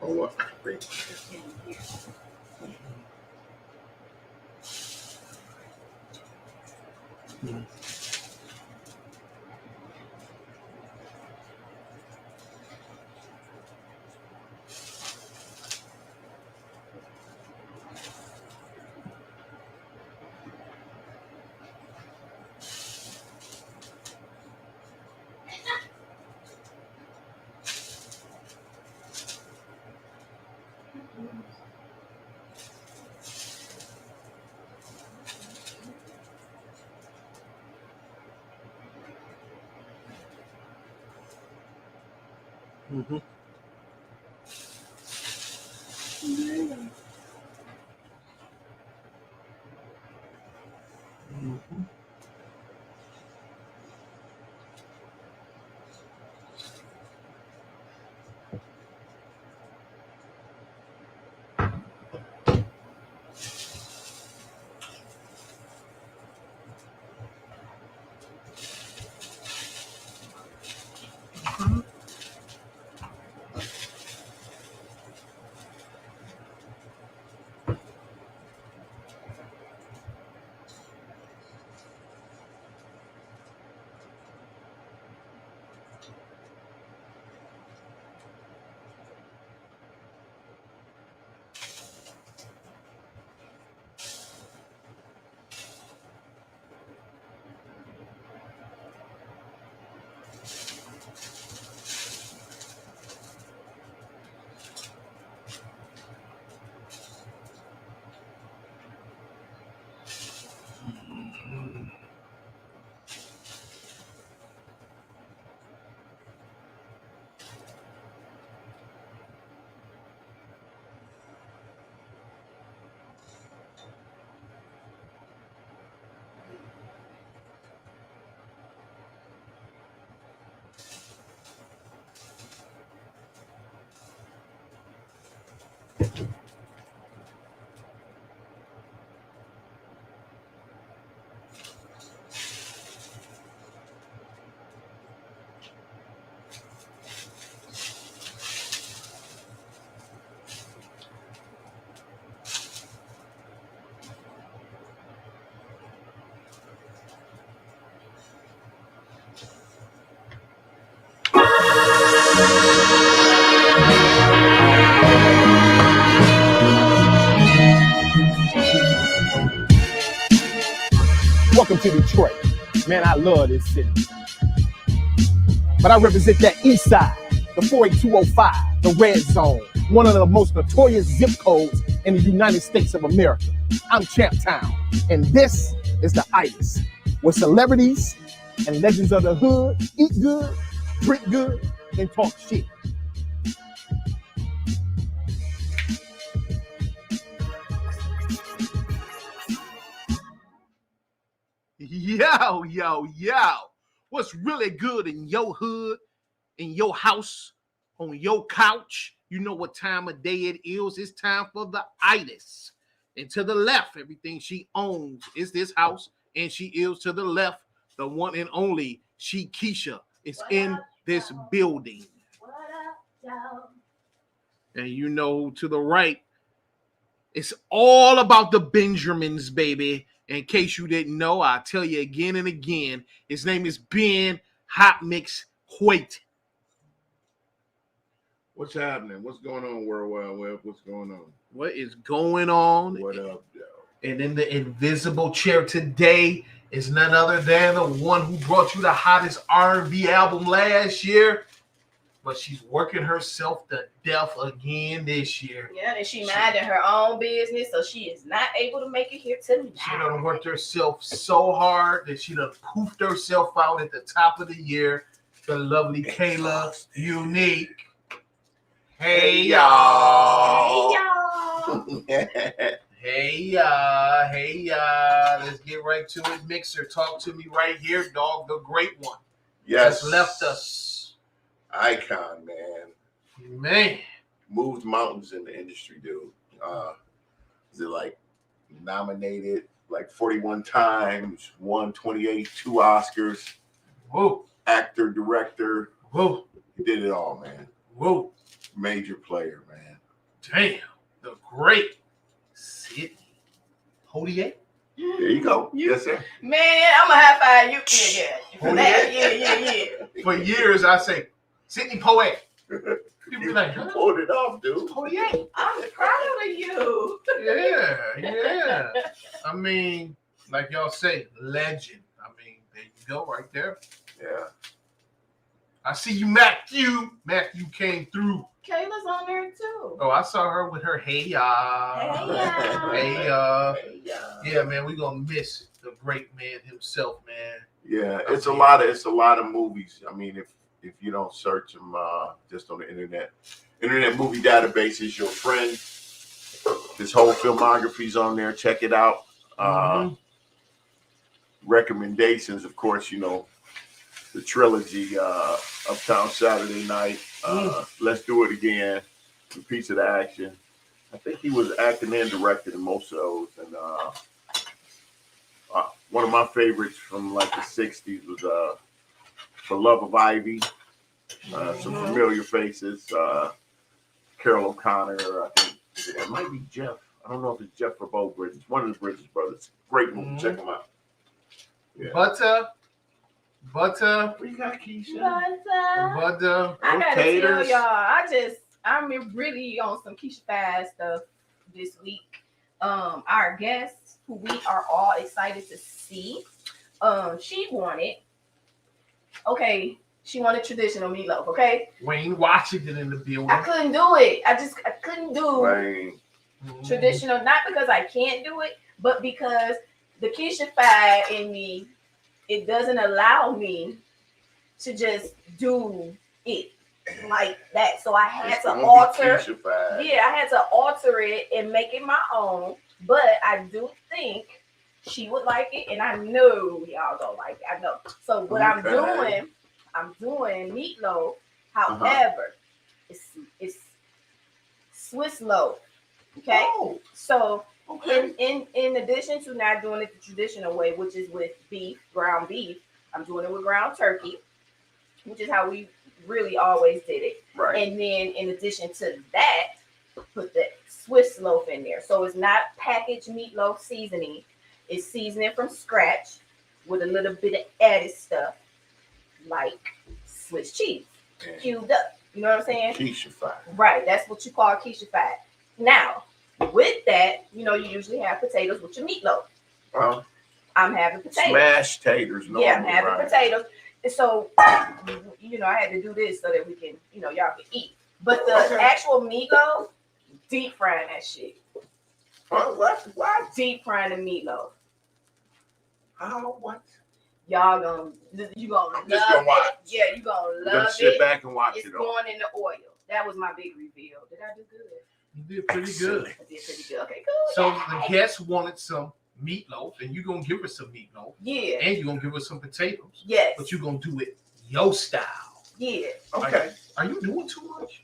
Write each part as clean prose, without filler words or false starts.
Oh, what? Great. Mm-hmm. Mm-hmm. Welcome to Detroit. Man, I love this city. But I represent that east side, the 48205, the red zone, one of the most notorious zip codes in the United States of America. I'm Champ Town, and this is the Itiszzz, where celebrities and legends of the hood eat good, drink good, and talk shit. Yo, yo, yo. What's really good in your hood, in your house, on your couch? You know what time of day it is. It's time for the Itiszzz. And to the left, everything she owns is this house. And she is to the left, the one and only She Keisha is in this building. What up, y'all? And you know, to the right, it's all about the Benjamins, baby. In case you didn't know, I'll tell you again and again. His name is Ben Hot Mix Hoyt. What's happening? What's going on, World Wide Web? What's going on? What is going on? What up, yo? And in the invisible chair today is none other than the one who brought you the hottest R&B album last year. But she's working herself to death again this year. Yeah, and she minding her own business, so she is not able to make it here tonight. She done worked herself so hard that she done poofed herself out at the top of the year. The lovely Kayla Unique. Hey, y'all. Hey, y'all. Hey, y'all. Let's get right to it. Mixer, talk to me right here, dog. The great one. Yes. Has left us. Icon, man. Man. Moved mountains in the industry, dude. Is it like nominated like 41 times, won 28, 2 Oscars. Whoa. Actor, director. Whoa. He did it all, man. Whoa. Major player, man. Damn, the great Sidney Poitier. There you go. Yes, sir. Man, I'm gonna high five you. Yeah. For years, I say Sidney Poet. People be like, You huh? pulled it off, dude. Poitier. I'm proud of you. Yeah. I mean, like y'all say, legend. I mean, there you go, right there. Yeah. I see you, Matthew. Matthew came through. Kayla's on there too. Oh, I saw her with her hey yeah, man, we gonna miss the great man himself, man. Yeah, it's a lot of movies. I mean, if you don't search them just on the internet movie database is your friend. His whole filmography's on there. Check it out. Recommendations, of course, you know, the trilogy, Uptown Saturday Night, Let's Do It Again, A Piece of the Action. I think he was acting and directed in most of those. And one of my favorites from like the 60s was For Love of Ivy. Some familiar faces. Carol O'Connor, I think it might be Jeff. I don't know if it's Jeff or Bo Bridges. One of the Bridges brothers. Great movie. Check them out. Yeah. Butter. What you got, Keisha? Butter. I gotta Taters. tell y'all, I'm really on some Keisha Fast stuff this week. Our guest, who we are all excited to see, she wanted traditional meatloaf, okay? Wayne Washington in the building. I couldn't do it. I couldn't do Wayne. traditional, not because I can't do it, but because the Keisha Fad in me, it doesn't allow me to just do it like that. So I had to alter. Yeah, I had to alter it and make it my own. But I do think she would like it, and I know y'all don't like it. I know. So what I'm doing meatloaf. However, it's Swiss loaf. Okay. Oh, So okay. in addition to not doing it the traditional way, which is with ground beef, I'm doing it with ground turkey, which is how we really always did it. Right. And then in addition to that, put the Swiss loaf in there. So it's not packaged meatloaf seasoning. It's seasoning from scratch with a little bit of added stuff like Swiss cheese, cubed up. You know what I'm saying? Keisha Fad. Right. That's what you call Keisha Fad. Now, with that, you know, you usually have potatoes with your meatloaf. I'm having potatoes. Smashed taters. Yeah, I'm having potatoes. And so, you know, I had to do this so that we can, you know, y'all can eat. But the actual meatloaf, deep frying that shit. What? Deep frying the meatloaf. How? What? Y'all gonna love gonna watch. it. Yeah, you gonna love Gonna it. sit back and watch it's it all. going in the oil. That was my big reveal. Did I do good? You did pretty good. I did pretty good. Okay, good. So the guest wanted some meatloaf, and you're gonna give her some meatloaf. Yeah. And you're gonna give her some potatoes. Yes. But you're gonna do it your style. Yeah. Okay. Are you doing too much?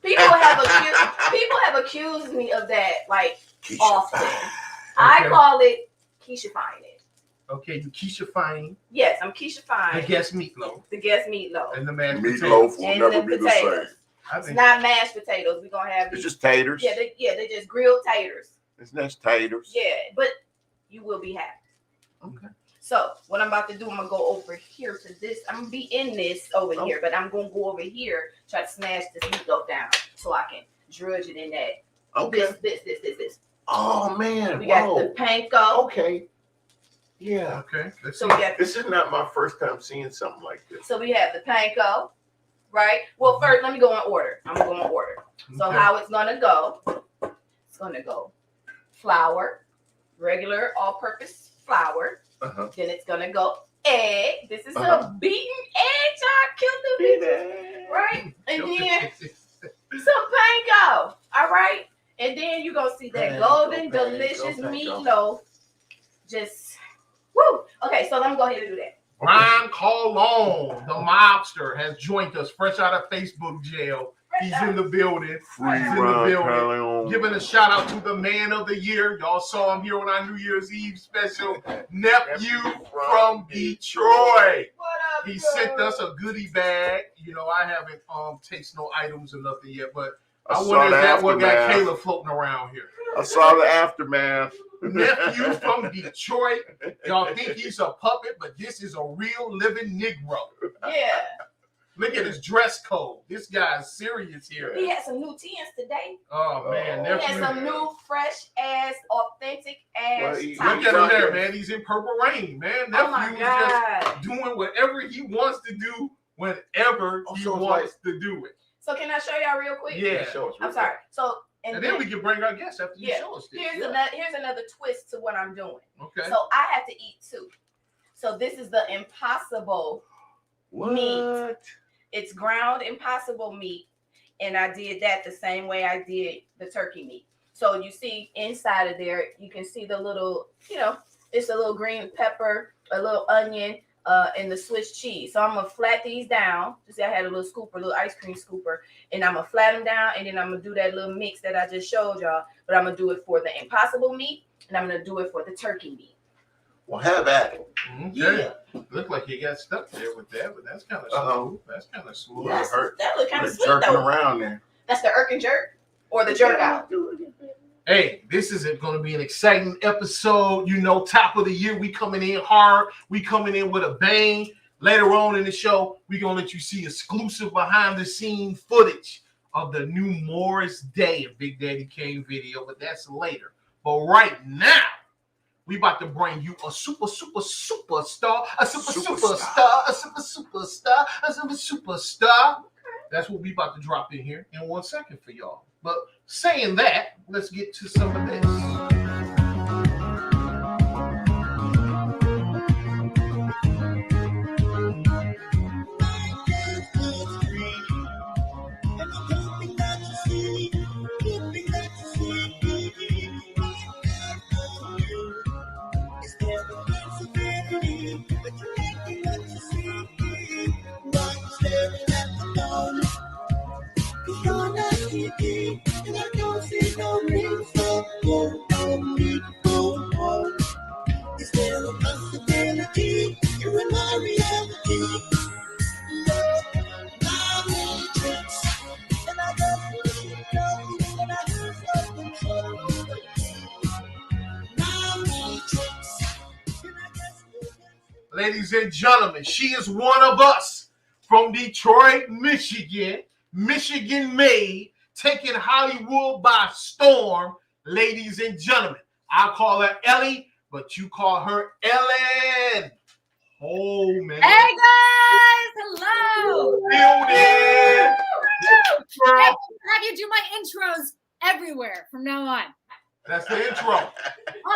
People have accused me of that like Keisha often. Fad. I call it Keisha-fying it. Okay, you Keisha-fying Yes, I'm Keisha-fying the guest meatloaf the guest meatloaf. and the mashed Meatloaf potatoes. will And never the be the potatoes. same. I It's think not mashed potatoes. We're gonna have It's these. just taters. Yeah, they just grilled taters. It's just taters. Yeah, but you will be happy. Okay. So what I'm about to do, I'm gonna go over here to this. I'm gonna be in this over here, but I'm gonna go over here, try to smash this meatloaf down so I can drudge it in that. Okay. This. Oh man. We got Whoa. the panko. Okay. Yeah. okay. Let's So see. we got This is not my first time seeing something like this. So we have the panko, right? Well, first, let me go in order. I'm going to go in order. So Okay. how it's going to go, it's going to go flour, regular all-purpose flour. Uh-huh. Then it's going to go egg. This is a beaten egg, y'all killed it, right? And then some panko, all right? And then you're going to see that golden, delicious meatloaf just, woo. Okay, so let me go ahead and do that. Ron Colon, the mobster, has joined us fresh out of Facebook jail. He's in the building. Free He's in the Ron building. Colon. Giving a shout out to the man of the year. Y'all saw him here on our New Year's Eve special. Nephew from Detroit. What up, He sent us a goodie bag. You know, I haven't tasted no items or nothing yet, but I wonder if that what got Kayla floating around here. I saw the aftermath. Nephew from Detroit. Y'all think he's a puppet, but this is a real living Negro. Yeah. Look at his dress code. This guy's serious here. He had some new tins today. Oh man, He had some new, fresh ass, authentic ass. Look at him there, man. He's in Purple Rain, man. Nephew is just doing whatever he wants to do whenever he wants to do it. So can I show y'all real quick? Yeah. I'm sorry. So and then we can bring our guests after you show us this. Here's another twist to what I'm doing. Okay. So I have to eat too. So this is the Impossible meat. It's ground Impossible meat, and I did that the same way I did the turkey meat. So you see inside of there, you can see the little, it's a little green pepper, a little onion, and the Swiss cheese. So I'm gonna flat these down. You see, I had a little scooper, a little ice cream scooper, and I'm gonna flat them down, and then I'm gonna do that little mix that I just showed y'all. But I'm gonna do it for the Impossible meat, and I'm gonna do it for the turkey meat. Well, have at it. Okay. Yeah. Look like you got stuck there with that, but that's kind of smooth. That's kind of smooth. That look kind of sweet jerking though. Around there. That's the irk and jerk, or the jerk out. Hey, this is going to be an exciting episode. You know, top of the year, we coming in hard. We coming in with a bang. Later on in the show, we going to let you see exclusive behind-the-scene footage of the new Morris Day of Big Daddy Kane video, but that's later. But right now, we about to bring you a superstar. That's what we about to drop in here in 1 second for y'all. But saying that, let's get to some of this. Ladies and gentlemen, she is one of us from Detroit, Michigan. Michigan made, taking Hollywood by storm. Ladies and gentlemen, I call her Ellie, but you call her Ellen Holman. Hey guys, hello. Building. Girl. Have you do my intros everywhere from now on. That's the intro.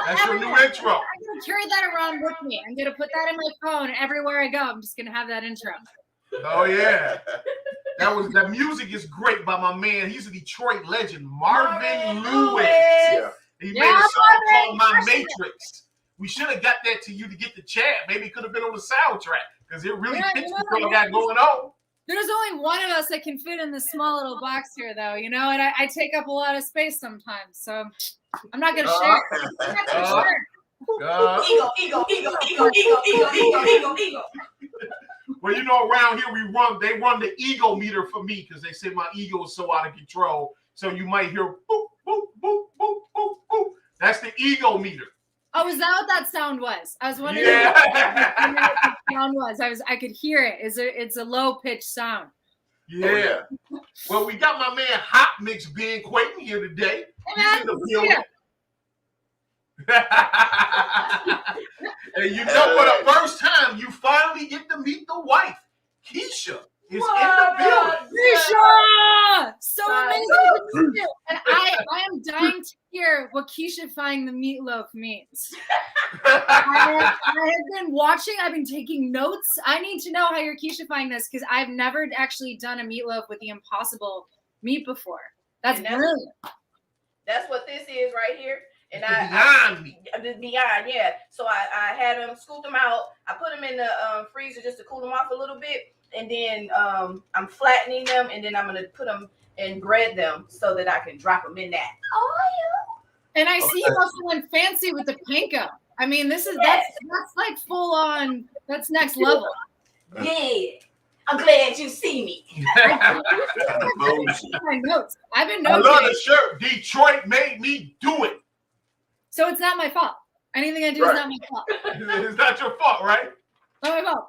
That's your new intro. I'm going to carry that around with me. I'm going to put that in my phone everywhere I go. I'm just going to have that intro. Oh, yeah. That music is great by my man. He's a Detroit legend, Marvin Lewis. Yeah. He made a song called My Matrix. We should have got that to you to get the chat. Maybe it could have been on the soundtrack because it really fits what I got going on. There's only one of us that can fit in this small little box here, though, and I take up a lot of space sometimes, so I'm not going to share. I'm not gonna share. Ego. Well, around here they run the ego meter for me because they say my ego is so out of control. So you might hear boop, boop, boop, boop, boop, boop. That's the ego meter. Oh, is that what that sound was? I was wondering what that sound was. I could hear it. It's a low pitched sound. Yeah. Well, we got my man Hot Mix Ben Quayton here today. Hey, he's in the building. And for the first time, you finally get to meet the wife. Keisha is in the building. Keisha! So amazing to meet you. And I am dying to hear what Keisha-fying the meatloaf means. I have been watching. I've been taking notes. I need to know how you're Keisha-fying this because I've never actually done a meatloaf with the Impossible meat before. That's brilliant. That's what this is right here. And Beyond, yeah. So I had them, scoop them out. I put them in the freezer just to cool them off a little bit. And then I'm flattening them, and then I'm going to put them and bread them so that I can drop them in that oil. And I see you also went fancy with the panko. I mean, that's like full on, that's next level. Yeah. I'm glad you see me. Bullshit. My notes. I've been I love noting. the shirt. Detroit made me do it. So it's not my fault. Anything I do is not my fault. It's not your fault, right? Not my fault.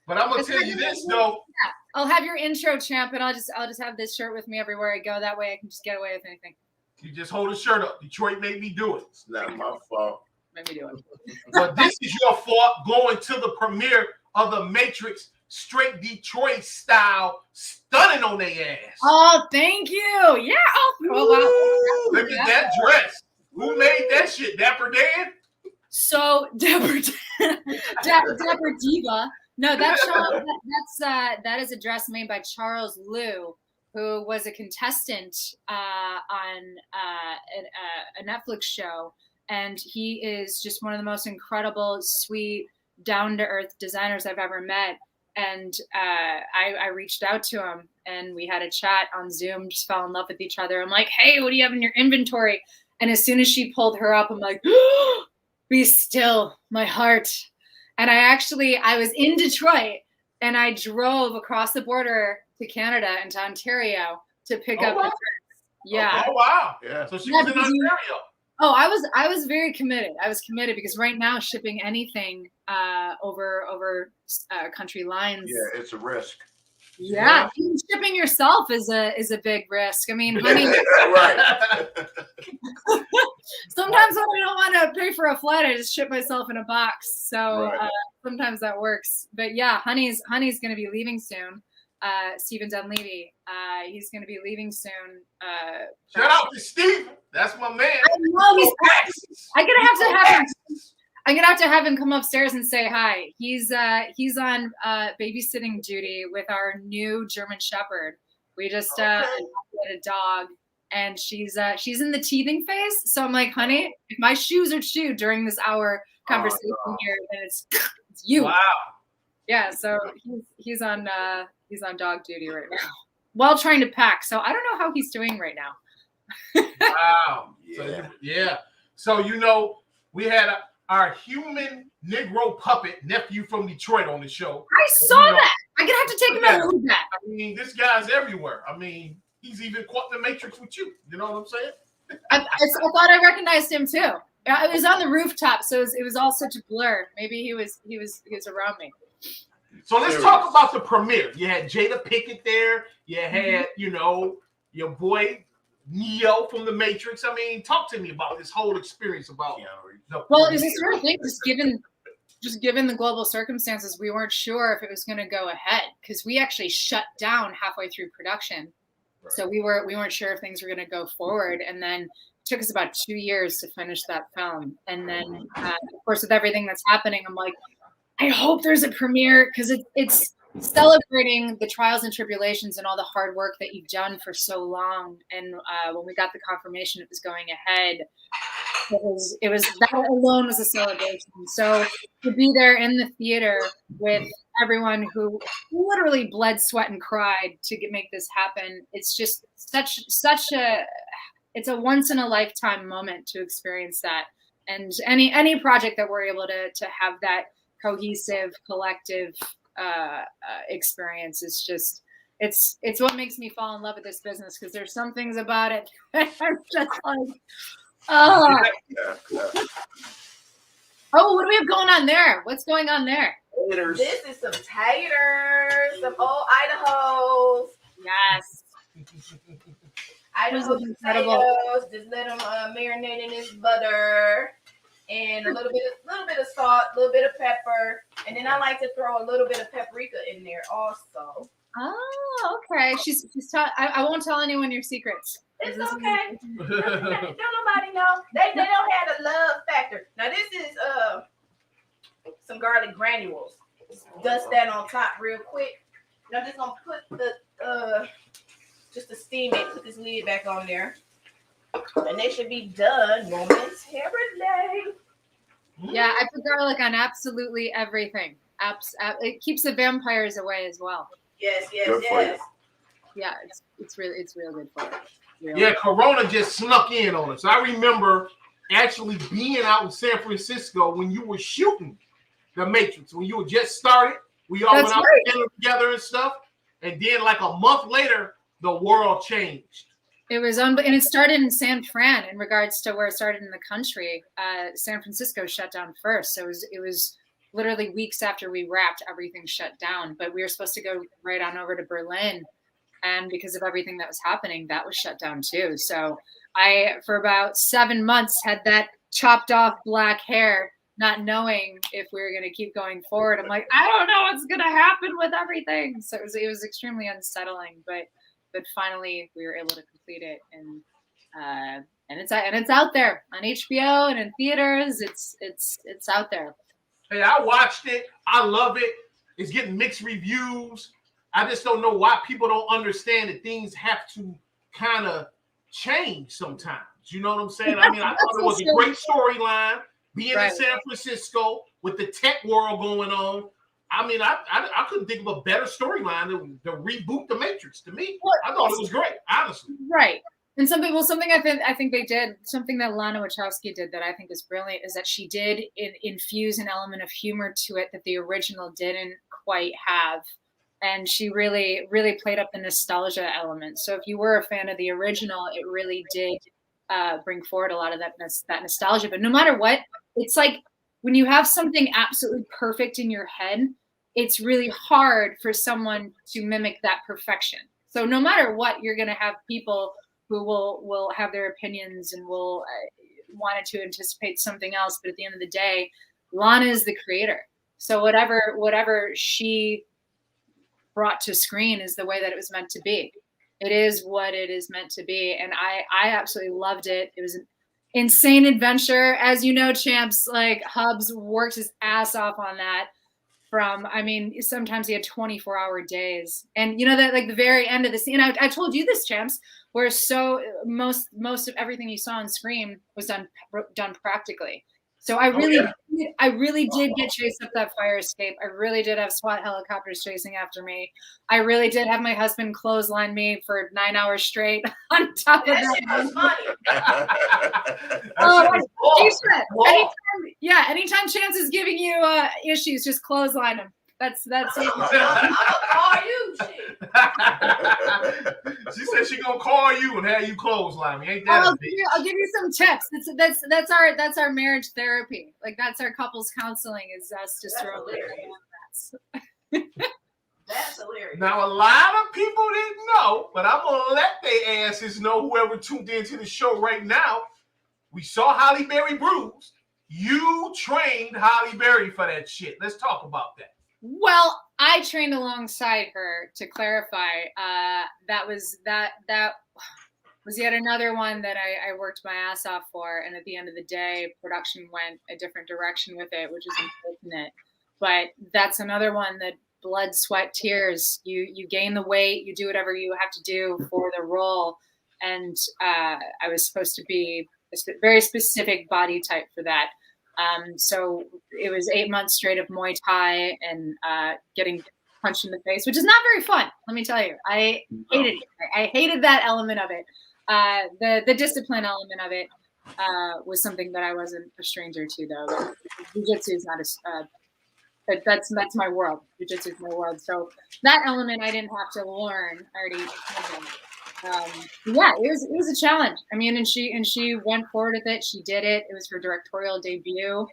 But I'm gonna It's tell not you your this fault. though. I'll have your intro, champ, and I'll just have this shirt with me everywhere I go. That way I can just get away with anything. You just hold the shirt up. Detroit made me do it. It's not my fault. Let me do it. But this is your fault going to the premiere of The Matrix, straight Detroit style, stunning on their ass. Oh, thank you. Yeah. Oh, wow. Look at that dress. Who made that shit? Dapper Dan? So Dapper Diva. No, that is a dress made by Charles Liu, who was a contestant on a Netflix show, and he is just one of the most incredible, sweet, down-to-earth designers I've ever met. And I reached out to him, and we had a chat on Zoom, just fell in love with each other. I'm like, hey, what do you have in your inventory? And as soon as she pulled her up, I'm like, be still, my heart. And I was in Detroit, and I drove across the border to Canada and to Ontario to pick up the dress. Yeah. Oh, wow. Yeah. So she was in Ontario. Oh, I was very committed. I was committed because right now shipping anything over country lines. Yeah, it's a risk. Yeah, even shipping yourself is a big risk. I mean, honey, Right. sometimes when I don't want to pay for a flight, I just ship myself in a box. So Right. sometimes that works. But yeah, honey's going to be leaving soon. Stephen Dunleavy, he's going to be leaving soon. Shout out to Steve. That's my man. I know I'm gonna have to have him come upstairs and say hi. He's on babysitting duty with our new German Shepherd. We just had a dog, and she's in the teething phase. So I'm like, honey, if my shoes are chewed during this hour conversation here, then it's you. Wow. Yeah. So he's on dog duty right now, while trying to pack. So I don't know how he's doing right now. Wow. Yeah. So we had our human Negro puppet nephew from Detroit on the show. I saw that. I'm gonna have to take him out and move that. I mean, this guy's everywhere. I mean, he's even caught the Matrix with you. You know what I'm saying? I thought I recognized him too. It was on the rooftop, so it was all such a blur. Maybe he was around me. So let's talk about the premiere. You had Jada Pinkett there. You had, your boy Neo from The Matrix. I mean, talk to me about this whole experience about. Well, it's a sort of thing. Just given the global circumstances, we weren't sure if it was going to go ahead because we actually shut down halfway through production. Right. So we weren't sure if things were going to go forward, and then it took us about 2 years to finish that film. And then, of course, with everything that's happening, I'm like, I hope there's a premiere because it's celebrating the trials and tribulations and all the hard work that you've done for so long. And when we got the confirmation it was going ahead, it was that alone was a celebration. So to be there in the theater with everyone who literally bled, sweat, and cried to make this happen, it's just such a once in a lifetime moment to experience that. And any project that we're able to have that cohesive, collective experience is just it's what makes me fall in love with this business because there's some things about it that are just like oh. Oh, what do we have going on there? What's going on there? Taters. This is some taters, some old Idaho's. Yes. Idaho potatoes. Just let them marinate in this butter. And a little bit of salt, a little bit of pepper, and then I like to throw a little bit of paprika in there also. Oh, okay. She's I won't tell anyone your secrets. It's okay. Don't nobody know. They don't have a love factor. Now this is some garlic granules. Just dust that on top real quick. And I'm just gonna put the just to steam it. Put this lid back on there. And they should be done momentarily. Yeah, I put garlic on absolutely everything. It keeps the vampires away as well. Yes. Yeah, it's real good for it. Yeah, Corona just snuck in on us. I remember actually being out in San Francisco when you were shooting The Matrix, when you were just started, We all That's went out right. to dinner together and stuff. And then like a month later, the world changed. It was and it started in San Fran in regards to where it started in the country. San Francisco shut down first, so it was literally weeks after we wrapped, everything shut down. But we were supposed to go right on over to Berlin, and because of everything that was happening, that was shut down too. So I, for about 7 months, had that chopped off black hair, not knowing if we were going to keep going forward. I'm like, I don't know what's going to happen with everything. So it was extremely unsettling, but finally we were able to complete it, and it's out there on HBO and in theaters. It's out there. Hey, I watched it. I love it. It's getting mixed reviews. I just don't know why people don't understand that things have to kind of change sometimes. You know what I'm saying? I mean, I thought it was a great storyline, being in San Francisco with the tech world going on. I mean, I couldn't think of a better storyline to reboot the Matrix. To me, I thought it was great, honestly. Right. And something I think they did, something that Lana Wachowski did that I think is brilliant, is that she did infuse an element of humor to it that the original didn't quite have. And she really, really played up the nostalgia element. So if you were a fan of the original, it really did bring forward a lot of that nostalgia. But no matter what, it's like when you have something absolutely perfect in your head, it's really hard for someone to mimic that perfection. So no matter what, you're going to have people who will have their opinions and will wanted to anticipate something else. But at the end of the day, Lana is the creator. So whatever she brought to screen is the way that it was meant to be. It is what it is meant to be. And I absolutely loved it. It was an insane adventure. As you know, champs, like Hubs worked his ass off on that. Sometimes he had 24-hour days. And you know that like the very end of the scene, I told you this, champs, where most of everything you saw on screen was done practically. So I really did get chased up that fire escape. I really did have SWAT helicopters chasing after me. I really did have my husband clothesline me for 9 hours straight on top of that. That funny. Anytime Chance is giving you issues, just clothesline him. That's it. I'll call you. Shit. She said she gonna call you and have you clothesline me. Ain't that I'll give you some tips. That's our marriage therapy. Like that's our couples counseling. Is us just throwing That's hilarious. Now a lot of people didn't know, but I'm gonna let their asses know. Whoever tuned into the show right now, we saw Holly Berry bruised. You trained Holly Berry for that shit. Let's talk about that. Well, I trained alongside her. To clarify, that was yet another one that I worked my ass off for. And at the end of the day, production went a different direction with it, which is unfortunate. But that's another one that blood, sweat, tears. You gain the weight, you do whatever you have to do for the role. And I was supposed to be a very specific body type for that. So it was 8 months straight of Muay Thai and getting punched in the face, which is not very fun. Let me tell you, I hated it. I hated that element of it. The discipline element of it was something that I wasn't a stranger to, though. Jiu-jitsu is not that's my world. Jiu-jitsu is my world. So that element I didn't have to learn. I already it was a challenge. I mean, and she went forward with it. She did it. It was her directorial debut,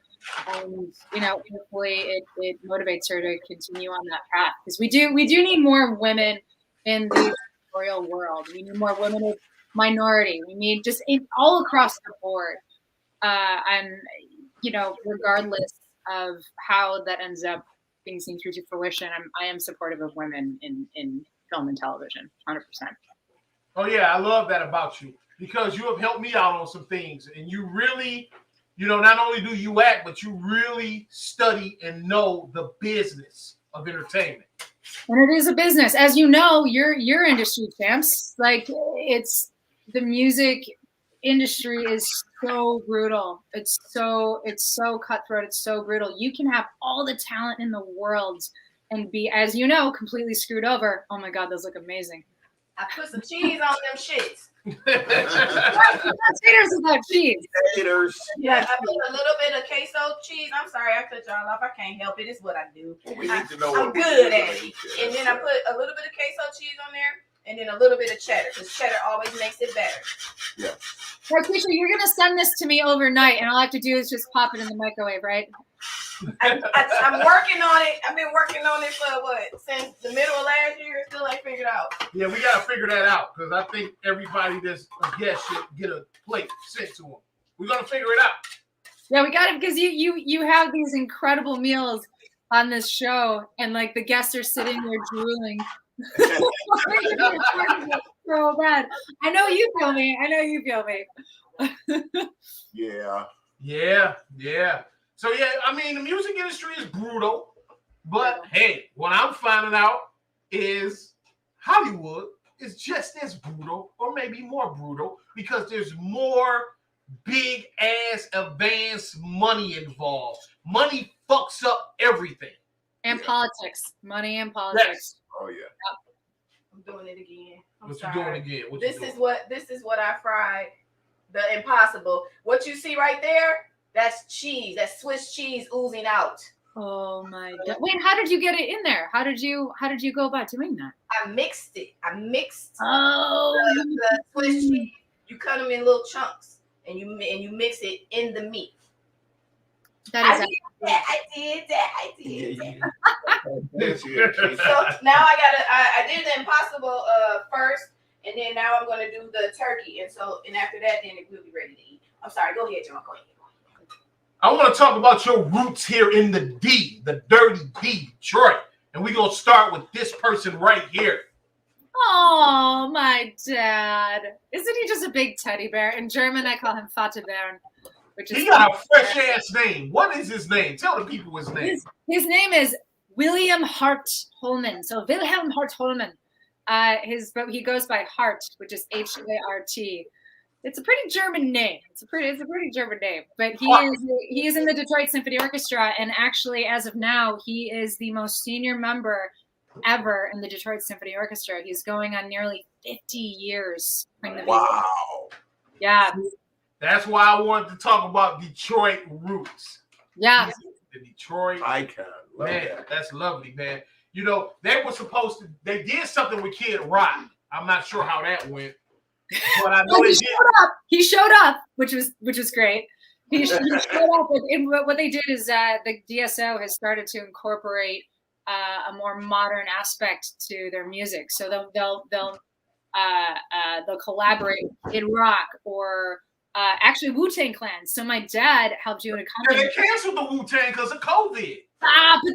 and hopefully it motivates her to continue on that path, because we do need more women in the directorial world. We need more women of minority. We need just all across the board, and regardless of how that ends up being seen through to fruition, I am supportive of women in film and television, 100%. Oh yeah, I love that about you, because you have helped me out on some things, and you really, not only do you act, but you really study and know the business of entertainment. And it is a business, as you know. You're industry champs. Like it's the music industry is so brutal. It's so cutthroat. It's so brutal. You can have all the talent in the world and be, as you know, completely screwed over. Oh my God, those look amazing. I put some cheese on them shits. Taters without cheese. Taters. Yeah, I put a little bit of queso cheese. I'm sorry, I cut y'all off. I can't help it. It's what I do. Well, we need to know I'm what good we're at gonna it. eat And there. then I put a little bit of queso cheese on there, and then a little bit of cheddar, because cheddar always makes it better. Keisha, you're gonna send this to me overnight, and all I have to do is just pop it in the microwave, right? I'm working on it. I've been working on it for since the middle of last year. Still ain't figured out. Yeah, we gotta figure that out because I think everybody that's a guest should get a plate sent to them. We're gonna figure it out. Yeah, we got it because you have these incredible meals on this show, and like the guests are sitting there drooling. So bad. I know you feel me. Yeah. Yeah. So yeah, I mean the music industry is brutal, but hey, what I'm finding out is Hollywood is just as brutal, or maybe more brutal, because there's more big ass advanced money involved. Money fucks up everything. And politics, money and politics. Yes. Oh yeah. I'm doing it again. I'm What sorry. you doing again? What This you doing? is what I fried. The Impossible. What you see right there? That's cheese. That's Swiss cheese oozing out. Oh my god! Wait, how did you get it in there? How did you go about doing that? I mixed it. I mixed Oh, the Swiss cheese. You cut them in little chunks, and you mix it in the meat. that is I did that. Yes, yeah. So now I did the Impossible first, and then now I'm gonna do the turkey, and after that, then it will be ready to eat. I'm sorry. Go ahead, John. Go ahead. I want to talk about your roots here in the D, the dirty D, Detroit. And we're going to start with this person right here. Oh, my dad. Isn't he just a big teddy bear? In German, I call him Vaterbären, which is He got a fresh ass name. What is his name? Tell the people his name. His name is William Hart Holman. So Wilhelm Hart Holman. But he goes by Hart, which is H-A-R-T. It's a pretty German name. It's a pretty German name. But he is in the Detroit Symphony Orchestra, and actually, as of now, he is the most senior member ever in the Detroit Symphony Orchestra. He's going on nearly 50 years. Wow. Yeah. That's why I wanted to talk about Detroit roots. Yeah. The Detroit Icon. Love man, that. that's lovely, man. You know, they did something with Kid Rock. I'm not sure how that went. But I know Well, they did. he showed up, which was great. He showed up, and what they did is the DSO has started to incorporate a more modern aspect to their music. So they'll collaborate in rock or actually Wu-Tang Clan. So my dad helped do an accompaniment. They canceled the Wu-Tang because of COVID. But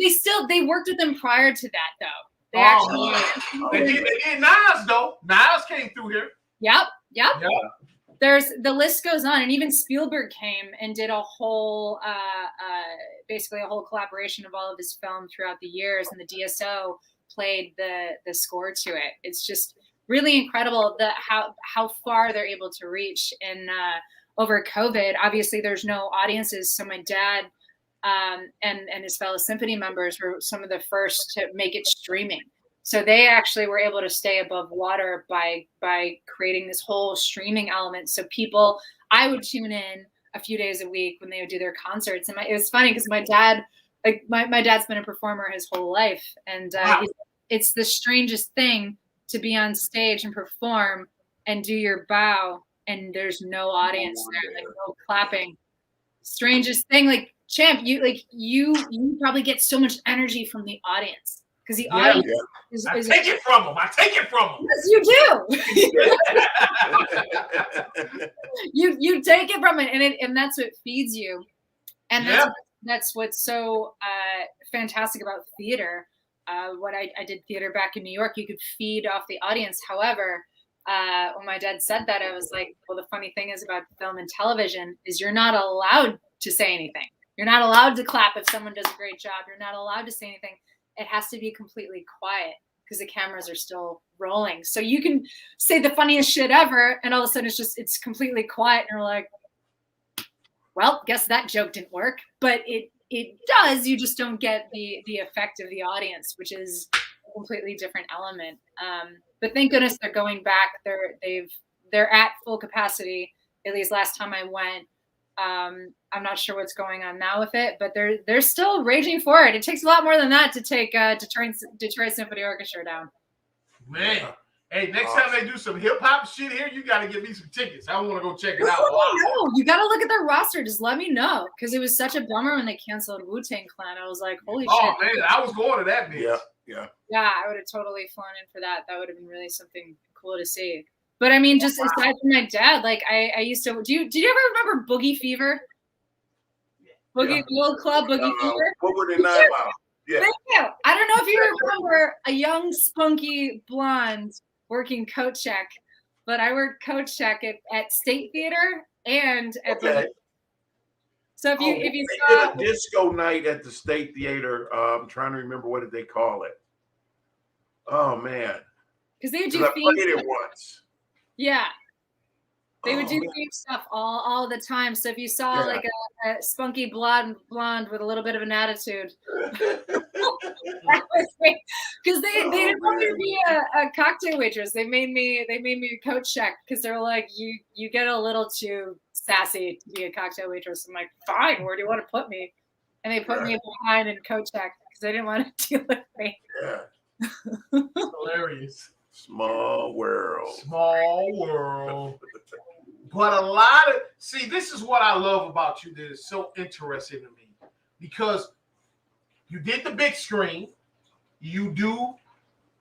they worked with them prior to that though. They did Nas though. Nas came through here. Yep. There's the list goes on, and even Spielberg came and did a whole, basically a whole collaboration of all of his film throughout the years, and the DSO played the score to it. It's just really incredible how far they're able to reach. And over COVID, obviously there's no audiences, so my dad and his fellow symphony members were some of the first to make it streaming. So they actually were able to stay above water by creating this whole streaming element. So I would tune in a few days a week when they would do their concerts. And it was funny because my dad, my dad's been a performer his whole life. And it's the strangest thing to be on stage and perform and do your bow and there's no audience there, like no clapping. Strangest thing, like Champ, you probably get so much energy from the audience. Because the audience is take it from them. I take it from them. Yes, you do. you take it from it, and that's what feeds you. And that's what's so fantastic about theater. What I did theater back in New York, you could feed off the audience. However, when my dad said that, I was like, well, the funny thing is about film and television is you're not allowed to say anything. You're not allowed to clap if someone does a great job. You're not allowed to say anything. It has to be completely quiet because the cameras are still rolling. So you can say the funniest shit ever, and all of a sudden it's completely quiet, and you're like, well, guess that joke didn't work. But it does. You just don't get the effect of the audience, which is a completely different element. But thank goodness they're going back. They've they're at full capacity. At least last time I went. I'm not sure what's going on now with it, but they're still raging for it. It takes a lot more than that to take Detroit Symphony Orchestra down. Man, hey, next time they do some hip hop shit here, you got to give me some tickets. I want to go check it out. No, you got to look at their roster. Just let me know, because it was such a bummer when they canceled Wu-Tang Clan. I was like, holy shit. Oh man, I was going to that bitch. Yeah. Yeah, I would have totally flown in for that. That would have been really something cool to see. But I mean, just aside from my dad, like I used to. Did you ever remember Boogie Fever? Boogie World Club, Boogie Fever. What were they not about? Yeah. Thank you. I don't know if you remember a young, spunky blonde working coat check, but I worked coat check at State Theater and at Okay. So if you they saw did a disco night at the State Theater. I'm trying to remember, what did they call it? Oh man, because they would 'cause do I played it once. Yeah. They would do man. theme stuff all the time. So if you saw like a spunky blonde with a little bit of an attitude, because they didn't want me to be a cocktail waitress. They made me a coat check because they're like, you get a little too sassy to be a cocktail waitress. I'm like, fine, where do you want to put me? And they put me behind in coat check because they didn't want to deal with me. Yeah. Hilarious. Small world. Small world. But a lot of this is what I love about you that is so interesting to me, because you did the big screen, you do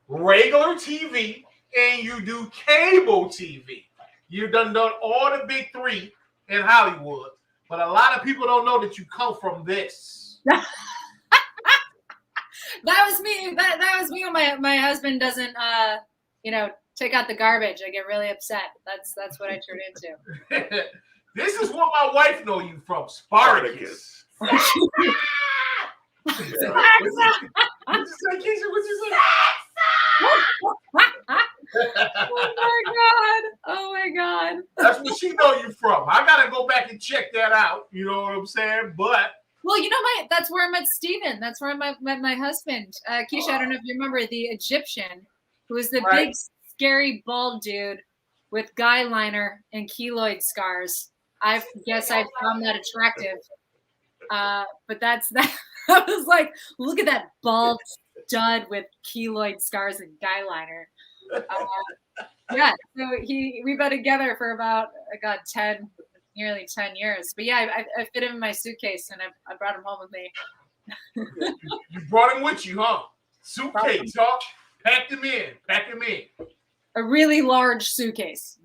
regular TV, and you do cable TV. You've done all the big three in Hollywood, but a lot of people don't know that you come from this. That was me. That was me when my husband doesn't take out the garbage. I get really upset. That's what I turn into. This is what my wife know you from, Spartacus. Yeah. What'd you say, Keisha? What'd you say? Oh my god. That's what she know you from. I gotta go back and check that out. You know what I'm saying? But well, that's where I met Steven. That's where I met my husband. Keisha, I don't know if you remember the Egyptian, who was the big scary bald dude with guy liner and keloid scars. I guess I found that attractive. But that's that. I was like, look at that bald stud with keloid scars and guy liner. Yeah, so we've been together for about nearly 10 years. But yeah, I fit him in my suitcase and I brought him home with me. You brought him with you, huh? Suitcase, huh? Packed him in. A really large suitcase.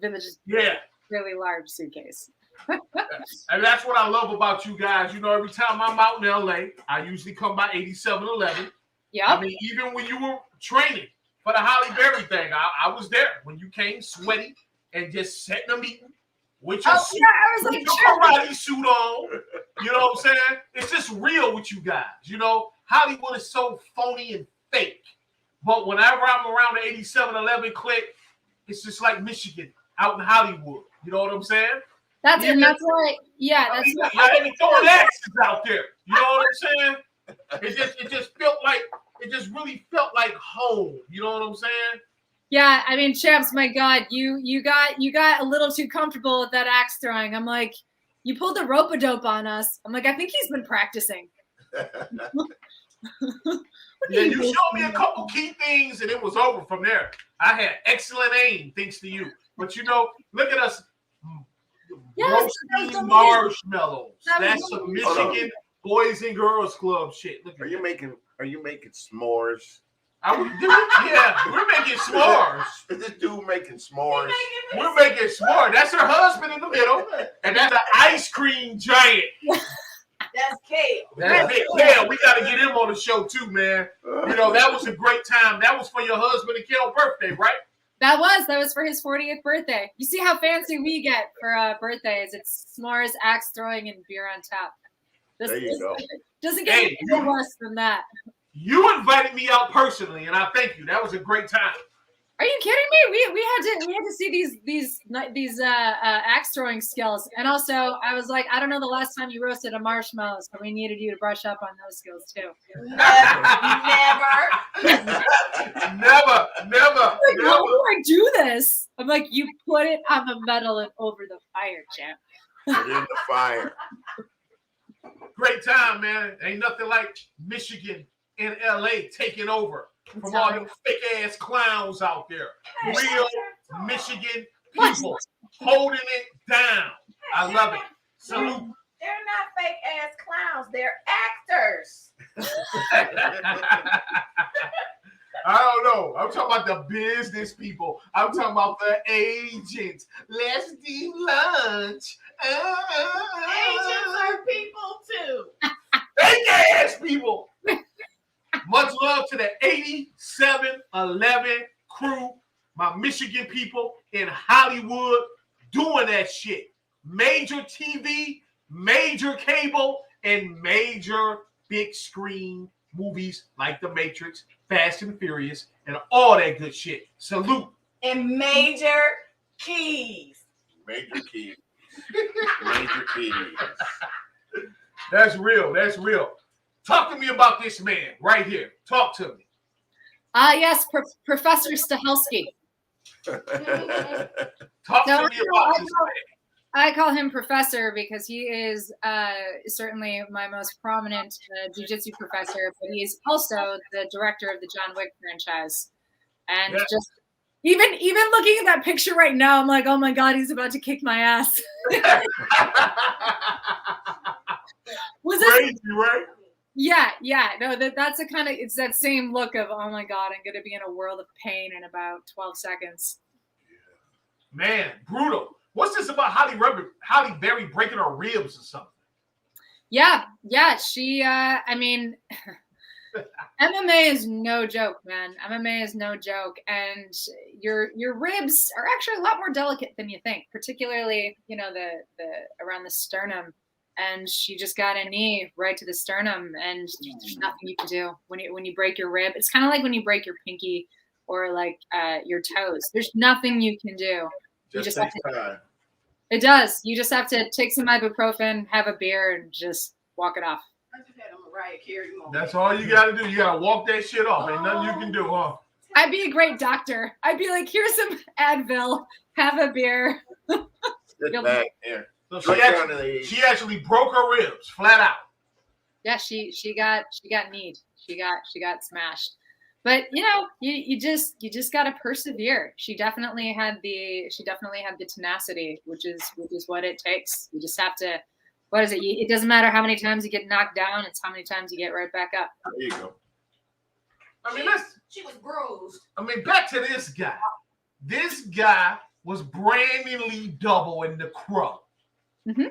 Yeah. Really large suitcase. And that's what I love about you guys. You know, every time I'm out in LA, I usually come by 8711. Yeah. I mean, even when you were training for the Holly Berry thing, I was there when you came sweaty and just setting a meeting with your suit, I was with like, your karate suit on. You know what I'm saying? It's just real with you guys. You know, Hollywood is so phony and fake. But whenever I'm around the 8711 clique, it's just like Michigan out in Hollywood. You know what I'm saying? That's why. Yeah, that's why. I ain't throwing axes out there. You know what I'm saying? It just really felt like home. You know what I'm saying? Yeah, I mean, Champs, my God, you got a little too comfortable with that axe throwing. I'm like, you pulled the rope-a-dope on us. I'm like, I think he's been practicing. Yeah, you showed me a couple key things and it was over from there. I had excellent aim thanks to you. But look at us roasting marshmallows. That's some Michigan Boys and Girls Club shit. Look, Are you making s'mores? We're making s'mores. Is this dude making s'mores? We're making s'mores. That's her husband in the middle, and that's an ice cream giant. That's Kale. That's it. Kale, we got to get him on the show too, man. That was a great time. That was for your husband and Kale's birthday, right? That was for his 40th birthday. You see how fancy we get for birthdays. It's s'mores, axe throwing, and beer on tap. There you go. Doesn't get any worse than that. You invited me out personally, and I thank you. That was a great time. Are you kidding me? We had to see these axe throwing skills, and also I was like, I don't know the last time you roasted a marshmallow, so we needed you to brush up on those skills too. Never. Like, how do I do this? I'm like, you put it on the metal and over the fire, champ. Put it in the fire. Great time, man. Ain't nothing like Michigan and LA taking over from all them fake ass clowns out there. Real Michigan people holding it down. I love it. Salute. They're not fake ass clowns. They're actors. I don't know. I'm talking about the business people. I'm talking about the agents. Let's do lunch. Agents are people too. Fake ass people. Much love to the 8711 crew, my Michigan people in Hollywood doing that shit. Major TV, major cable, and major big screen movies like The Matrix, Fast and Furious, and all that good shit. Salute. And major keys. Major keys. Major keys. That's real. That's real. Talk to me about this man right here. Talk to me. Yes, Professor Stahelski. Talk to me about this man. I call him Professor because he is certainly my most prominent jiu-jitsu professor, but he's also the director of the John Wick franchise. And just even looking at that picture right now, I'm like, oh my God, he's about to kick my ass. Was this crazy, right? Yeah. No, that's a kind of, it's that same look of, oh my God, I'm going to be in a world of pain in about 12 seconds. Man, brutal. What's this about Halle Berry breaking her ribs or something? Yeah. She, I mean, MMA is no joke, man. MMA is no joke. And your ribs are actually a lot more delicate than you think, particularly, the around the sternum. And she just got a knee right to the sternum, and there's nothing you can do when you break your rib. It's kind of like when you break your pinky or like your toes. There's nothing you can do. You just have to. It does. You just have to take some ibuprofen, have a beer, and just walk it off. That's all you got to do. You got to walk that shit off. Ain't nothing you can do, huh? I'd be a great doctor. I'd be like, here's some Advil. Have a beer. Sit back here. So she actually broke her ribs flat out. Yeah, she got kneed. She got smashed. But you just gotta persevere. She definitely had the tenacity, which is what it takes. You just have to. What is it? It doesn't matter how many times you get knocked down; it's how many times you get right back up. There you go. I mean, she was bruised. I mean, back to this guy. This guy was Brandon Lee Double in The Crow. Mm-hmm.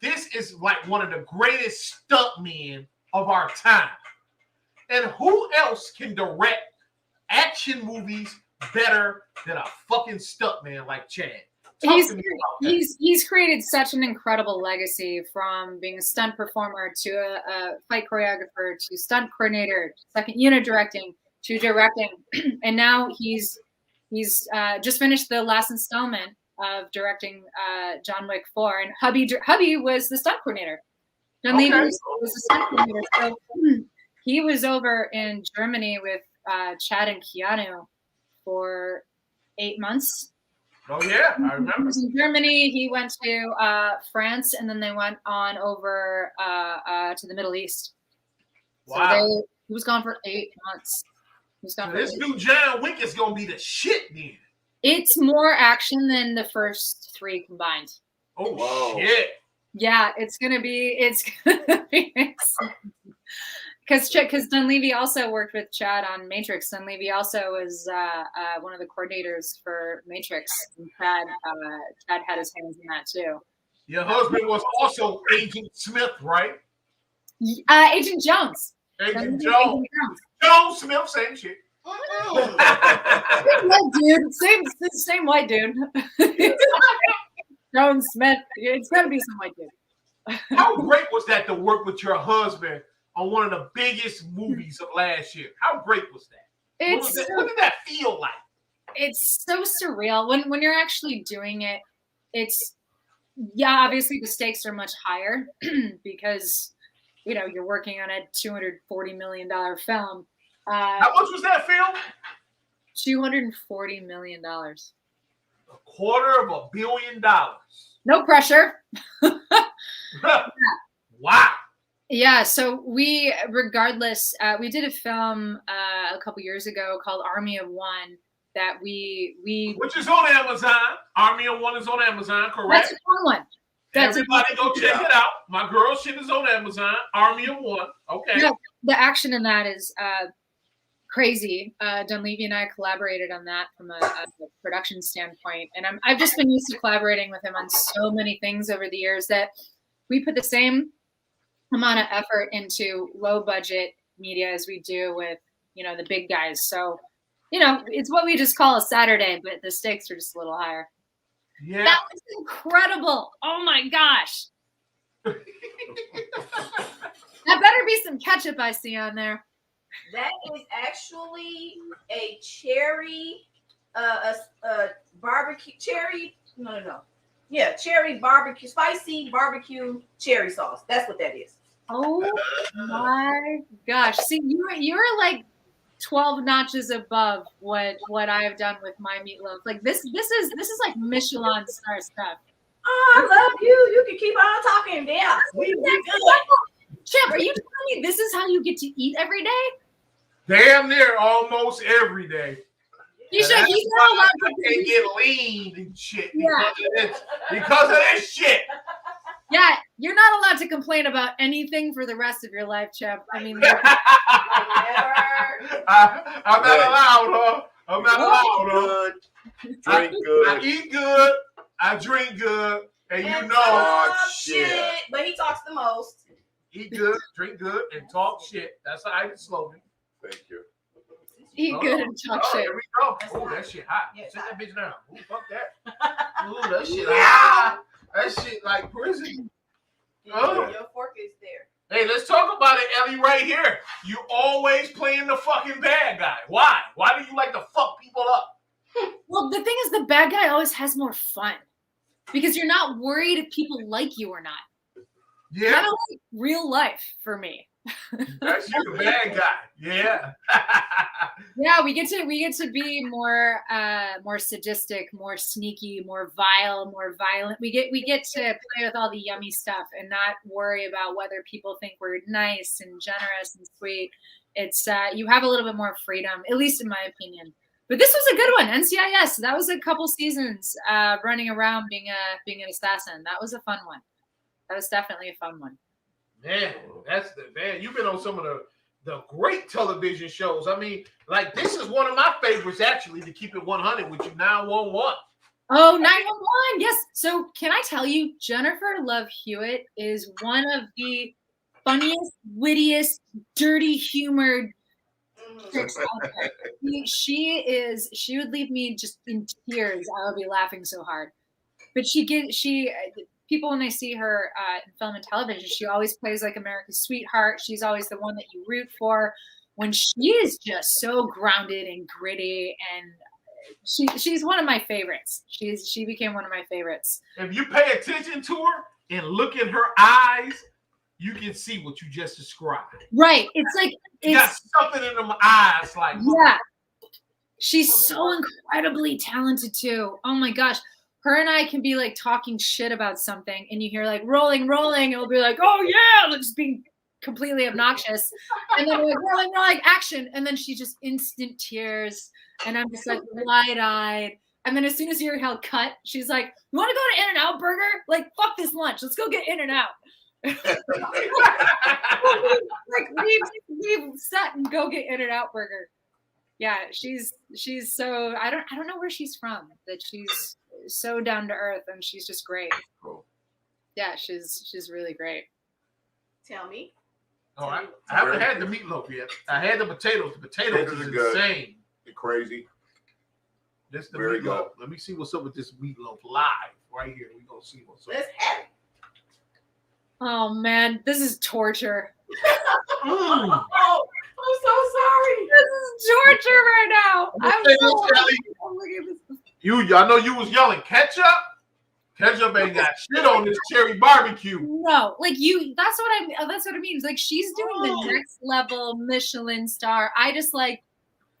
This is like one of the greatest stuntmen of our time. And who else can direct action movies better than a fucking stuntman like Chad? He's created such an incredible legacy, from being a stunt performer to a fight choreographer to stunt coordinator, second unit directing to directing, and now he's just finished the last installment of directing John Wick 4, and Hubby was the stunt coordinator. John Levy was the stunt coordinator. So he was over in Germany with Chad and Keanu for 8 months. Oh yeah, I remember. He was in Germany. He went to France, and then they went on over to the Middle East. Wow. So he was gone for 8 months. This new John Wick is gonna be the shit, then. It's more action than the first 3 combined. Oh, whoa. Shit. Yeah, it's gonna be because Dunleavy also worked with Chad on Matrix. Dunleavy also was one of the coordinators for Matrix. And Chad had his hands in that too. Your husband was also Agent Smith, right? Agent Jones. Agent Jones. Jones Smith, same shit. Same white dude. Same white dude. Jones Smith. It's gotta be some white dude. How great was that to work with your husband on one of the biggest movies of last year? How great was that? What did that feel like? it's so surreal when you're actually doing it. It's obviously the stakes are much higher because you're working on a $240 million film. How much was that film? $240 million. $250 million. No pressure. Wow. Yeah, so we did a film a couple years ago called Army of One that we which is on Amazon. Army of One is on Amazon, correct? That's a fun one. Everybody go check it out. My girl shit is on Amazon. Army of One. Okay. Yeah, the action in that is crazy. Dunleavy and I collaborated on that from a production standpoint, and I've just been used to collaborating with him on so many things over the years that we put the same amount of effort into low budget media as we do with the big guys. So it's what we just call a Saturday, but the stakes are just a little higher. Yeah, that was incredible. Oh my gosh. That better be some ketchup I see on there. That is actually a cherry, barbecue cherry. No. Yeah, cherry barbecue, spicy barbecue cherry sauce. That's what that is. Oh my gosh! See, you're like 12 notches above what I have done with my meatloaf. Like this is like Michelin star stuff. Oh, I love you. You can keep on talking. Yeah, we good. Chip, are you telling me this is how you get to eat every day? Damn near almost every day. You should. He's why not allowed I to can't get lean and shit Yeah. because of this shit. Yeah, you're not allowed to complain about anything for the rest of your life, Chip. I mean, I'm not allowed, huh? I'm not allowed, huh? Drink good. I eat good. I drink good, and you know, talk shit. But he talks the most. eat good, drink good, and talk shit. That's how I get slogan. Thank you. eat good and talk shit. Here we go. That's Oh, hot. that shit hot. Yeah, it's Sit hot. that bitch down. Ooh, fuck that. Ooh, that shit hot. That shit like prison. Oh. Your fork is there. Hey, let's talk about it, Ellie, right here. You always playing the fucking bad guy. Why? Why do you like to fuck people up? Well, the thing is, the bad guy always has more fun because you're not worried if people like you or not. Yeah, Kind of like real life for me. that's you, the bad guy. Yeah. Yeah, we get to be more sadistic, more sneaky, more vile, more violent. We get to play with all the yummy stuff and not worry about whether people think we're nice and generous and sweet. It's you have a little bit more freedom, at least in my opinion. But this was a good one, NCIS. That was a couple seasons running around being an assassin. That was a fun one. That was definitely a fun one. Man, you've been on some of the great television shows. I mean, like this is one of my favorites actually, to keep it 100 with you, 911. Oh, 911. Yes. So can I tell you, Jennifer Love Hewitt is one of the funniest, wittiest, dirty humored chicks out there. She would leave me just in tears. I would be laughing so hard. But people, when they see her in film and television, she always plays like America's sweetheart. She's always the one that you root for. When she is just so grounded and gritty, and she's one of my favorites. She became one of my favorites. If you pay attention to her and look in her eyes, you can see what you just described. Right. It's like You got something in them eyes, like yeah. She's so incredibly talented too. Oh my gosh. Her and I can be like talking shit about something, and you hear like rolling, and it'll be like, oh yeah, like just being completely obnoxious. And then we're like rolling, action. And then she just instant tears. And I'm just like wide-eyed. And then as soon as you hear how cut, she's like, you want to go to In-N-Out Burger? Like, fuck this lunch. Let's go get In-N-Out. Like leave set and go get In-N-Out Burger. Yeah, she's so I don't know where she's from, that she's so down to earth, and she's just great. Cool. Yeah, she's really great. Tell me. All right. I haven't had the meatloaf yet. I had the potatoes. The potatoes Potatoes is are good. insane. You're crazy. This the Very meatloaf. good. Let me see what's up with this meatloaf live right here. We gonna see what's up. Let's have it. Oh man, this is torture. Mm. Oh, I'm so sorry. This is torture right now. I'm so look at this. I know you was yelling ketchup. Ketchup ain't got shit on this cherry barbecue. No, like that's what it means. Like she's doing the next level Michelin star. I just like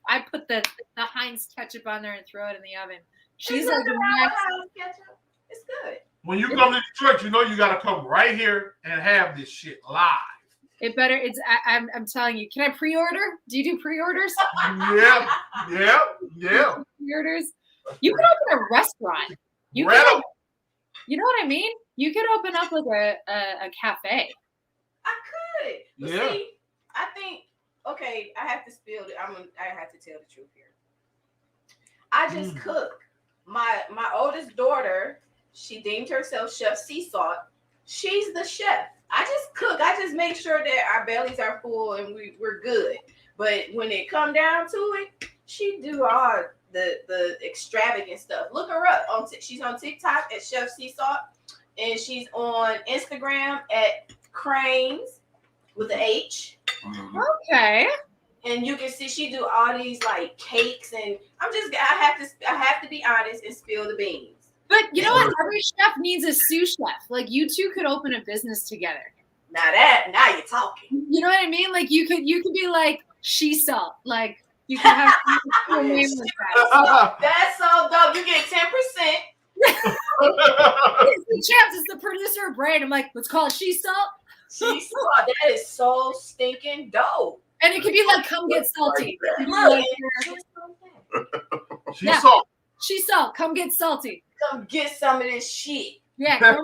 I put the Heinz ketchup on there and throw it in the oven. She's like the next. Ketchup. It's good. When you come to Detroit, you know you gotta come right here and have this shit live. It better. I'm telling you. Can I pre-order? Do you do pre-orders? Yeah. Pre-orders. You could open a restaurant. You know what I mean? You could open up like a cafe. I could. But Yeah. see, I think okay. I have to spill it. I have to tell the truth here. I just cook. My oldest daughter, she deemed herself Chef Sea Salt. She's the chef. I just cook. I just make sure that our bellies are full and we're good. But when it come down to it, she do all the extravagant stuff. Look her up. She's on TikTok at Chef Sea Salt, and she's on Instagram at Cranes with an H. Okay. And you can see she do all these like cakes, and I have to be honest and spill the beans. But you know what? Every chef needs a sous chef. Like you two could open a business together. Now you're talking. You know what I mean? Like you could be like She Salt. Like you could have a name with that. That's so dope. You get 10%. The Champs is the producer of Brand. I'm like, let's call it She Salt. She Salt. That is so stinking dope. And it could be like, come get salty. Look, She's salt. She Salt, come get salty. come get some of this shit. Yeah, come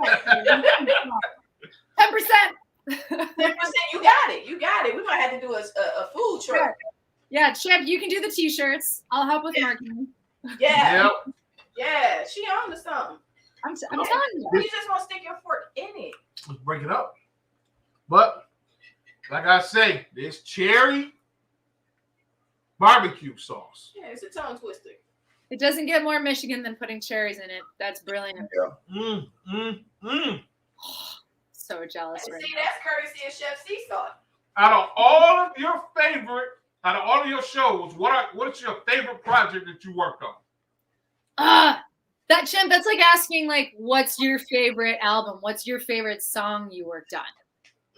get salty. 10%. 10%. You got it. You got it. We might have to do a food truck. Yeah, Champ, you can do the t-shirts. I'll help with marketing. Yeah. Yep. Yeah. She on to something. I'm telling you. You just want to stick your fork in it. Let's break it up. But like I say, this cherry barbecue sauce. Yeah, it's a tongue twister. It doesn't get more Michigan than putting cherries in it. That's brilliant. So jealous And right see, now. that's courtesy of Chef Sea Salt. Out of all of your shows, what's your favorite project that you worked on? That Champ, that's like asking like, what's your favorite album? What's your favorite song you worked on?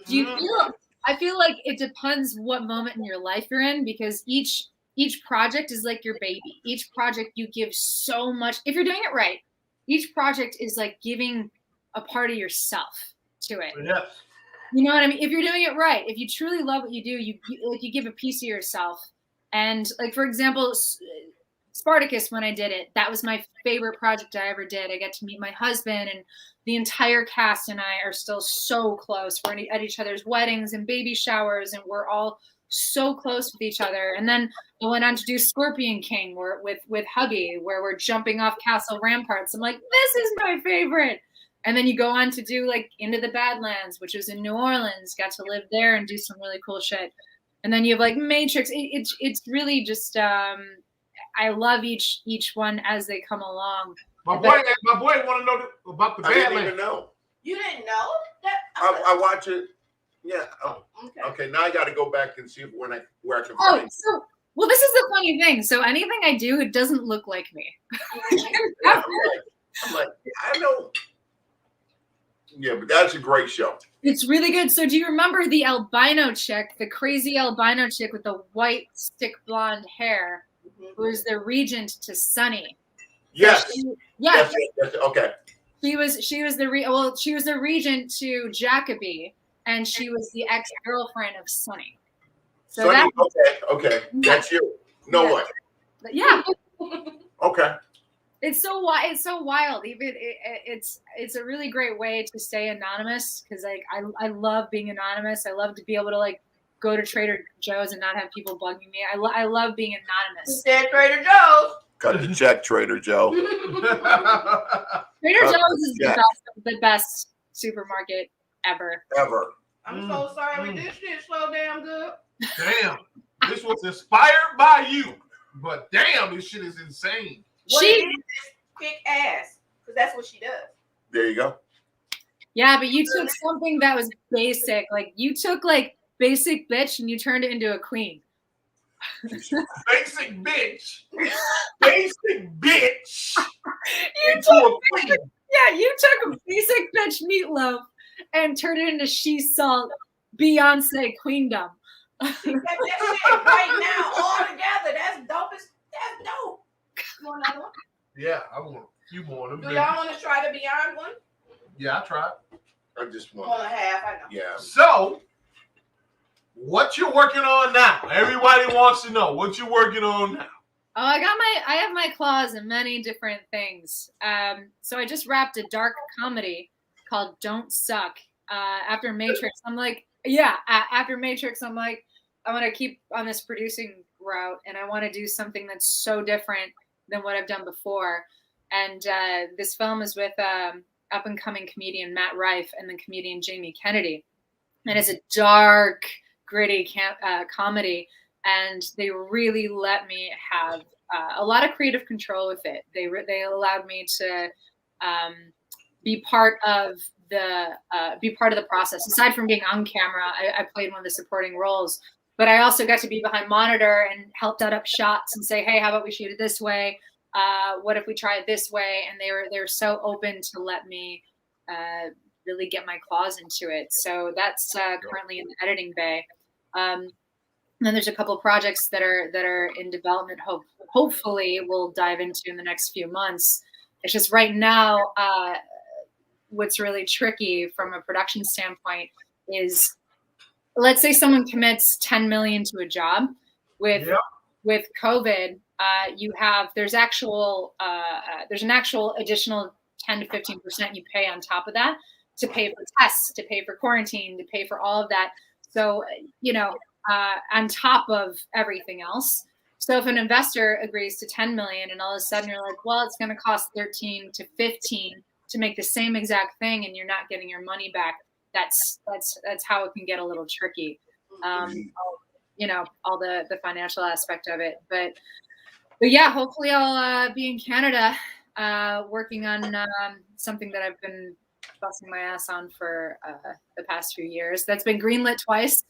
Do you feel? I feel like it depends what moment in your life you're in, because each project is like your baby. Each project you give so much. If you're doing it right, each project is like giving a part of yourself to it. Yes. You know what I mean? If you're doing it right, if you truly love what you do, you give a piece of yourself. And like, for example, Spartacus, when I did it, that was my favorite project I ever did. I got to meet my husband, and the entire cast and I are still so close. We're at each other's weddings and baby showers, and we're all so close with each other. And then I went on to do Scorpion King with hubby, where we're jumping off castle ramparts. I'm like, this is my favorite. And then you go on to do like Into the Badlands, which was in New Orleans. Got to live there and do some really cool shit. And then you have like Matrix. It's really just I love each one as they come along. My boy want to know about the I didn't Badlands. even know. You didn't know that? I watch it. Yeah. Oh, Okay. okay. Now I got to go back and see where I can Oh, find. so well, this is the funny thing. So anything I do, it doesn't look like me. I'm like, I know. Yeah, but that's a great show. It's really good. So do you remember the albino chick, the crazy albino chick with the white stick blonde hair, who was the regent to Sunny? Yes. Yes. Yes. Okay. She was the regent to Jacoby, and she was the ex-girlfriend of Sunny. So Sonny, that okay. That's you. No Yeah. way. yeah, Okay. it's so wild. Even it's a really great way to stay anonymous, because like I love being anonymous. I love to be able to like go to Trader Joe's and not have people bugging me. I love being anonymous. Said Trader Joe's. Cut the check, Trader Joe. Trader Joe's is the best supermarket ever. Ever. I'm so sorry, but this shit so damn good. Damn. This was inspired by you. But damn, this shit is insane. What is this kick ass? Because that's what she does. There you go. Yeah, but you took something that was basic. Like you took like basic bitch and you turned it into a queen. Basic bitch. Basic bitch. You Into a queen. Yeah, you took a basic bitch meatloaf and turned it into she salt Beyonce queendom. You got that shit right now all together. That's dope. That's dope. You want another one? Yeah, I want a few more of them. Do y'all want to try the Beyond one? Yeah, I tried. I just One want. and a half, I know. Yeah. So, what you working on now? Everybody wants to know what you working on now. Oh, I have my claws in many different things. So I just wrapped a dark comedy called Don't Suck. After Matrix, after Matrix, I'm like, I want to keep on this producing route, and I want to do something that's so different than what I've done before. And this film is with up and coming comedian Matt Rife and the comedian Jamie Kennedy, and it's a dark, gritty comedy. And they really let me have a lot of creative control with it. They allowed me to be part of the process. Aside from being on camera, I played one of the supporting roles, but I also got to be behind monitor and help set up shots and say, hey, how about we shoot it this way? What if we try it this way? And they were so open to let me really get my claws into it. So that's currently in the editing bay. And then there's a couple of projects that are in development. Hopefully, we'll dive into in the next few months. It's just right now, what's really tricky from a production standpoint is, let's say someone commits $10 million to a job. With COVID, there's an actual additional 10 to 15% you pay on top of that to pay for tests, to pay for quarantine, to pay for all of that. So on top of everything else. So if an investor agrees to 10 million and all of a sudden you're like, well, it's going to cost 13 to 15 to make the same exact thing and you're not getting your money back, that's how it can get a little tricky. All the financial aspect of it. But yeah, hopefully I'll be in Canada working on something that I've been busting my ass on for the past few years. That's been greenlit twice.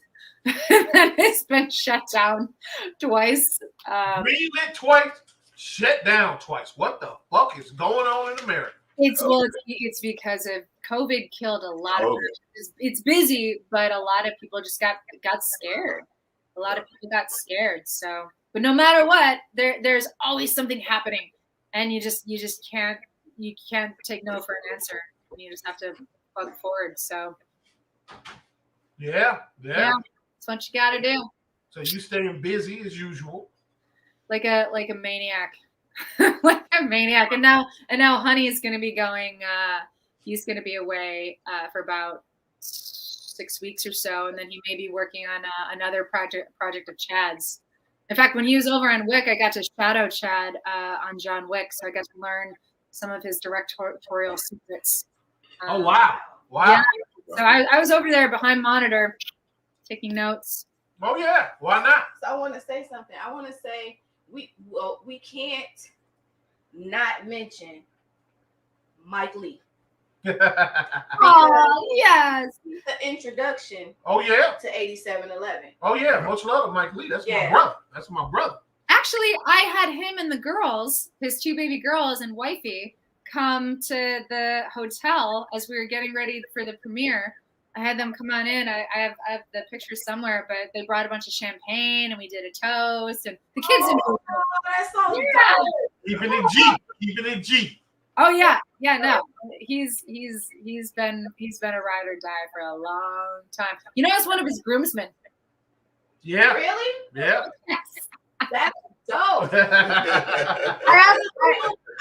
That has been shut down twice. Greenlit twice, shut down twice. What the fuck is going on in America? It's because of COVID killed a lot of it's busy, but a lot of people just got scared. A lot of people got scared. So, but no matter what, there's always something happening, and you just can't take no for an answer. You just have to plug forward. So yeah. That's what you got to do. So you staying busy as usual, like a maniac, like a maniac. And now Honey is going to be going. He's going to be away for about 6 weeks or so, and then he may be working on another project of Chad's. In fact, when he was over on Wick, I got to shadow Chad on John Wick, so I got to learn some of his directorial secrets. Oh wow! Yeah. So I was over there behind monitor, taking notes. Oh yeah, why not? So I want to say something. I want to say we can't not mention Mike Lee. Oh yes, The introduction. Oh yeah. To 8711. Oh yeah, much love to Mike Lee. That's my brother. Actually, I had him and the girls, his two baby girls and wifey, come to the hotel as we were getting ready for the premiere. I had them come on in. I have the pictures somewhere, but they brought a bunch of champagne and we did a toast and the kids. That's so dope. Keeping it G. Oh yeah, no. He's been a ride or die for a long time. You know, I was one of his groomsmen. Yeah. Really? Yeah. Yes. That's dope.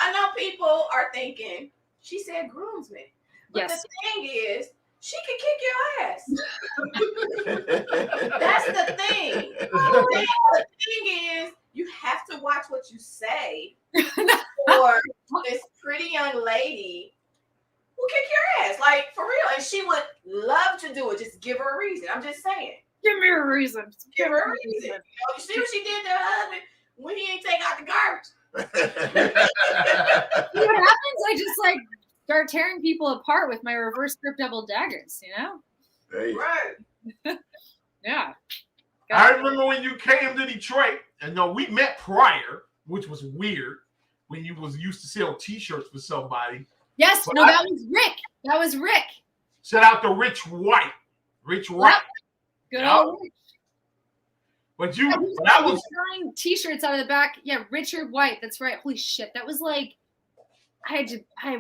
I know people are thinking, she said groomsman. But Yes. the thing is, she can kick your ass. That's the thing. The thing is, you have to watch what you say for this pretty young lady who kick your ass. Like, for real. And she would love to do it. Just give her a reason. I'm just saying. Give me a reason. Give her a reason. You know, you see what she did to her husband when he ain't take out the garbage. See what happens? I just start tearing people apart with my reverse grip double daggers, you know? Hey. Right. Yeah. I remember when you came to Detroit, and we met prior, which was weird, when you was used to sell T-shirts for somebody. Yes, but that was Rick. That was Rick. Shout out to Rich White. Rich White. Good old Rich. But I was buying T-shirts out of the back. Yeah, Richard White. That's right. Holy shit. That was like, I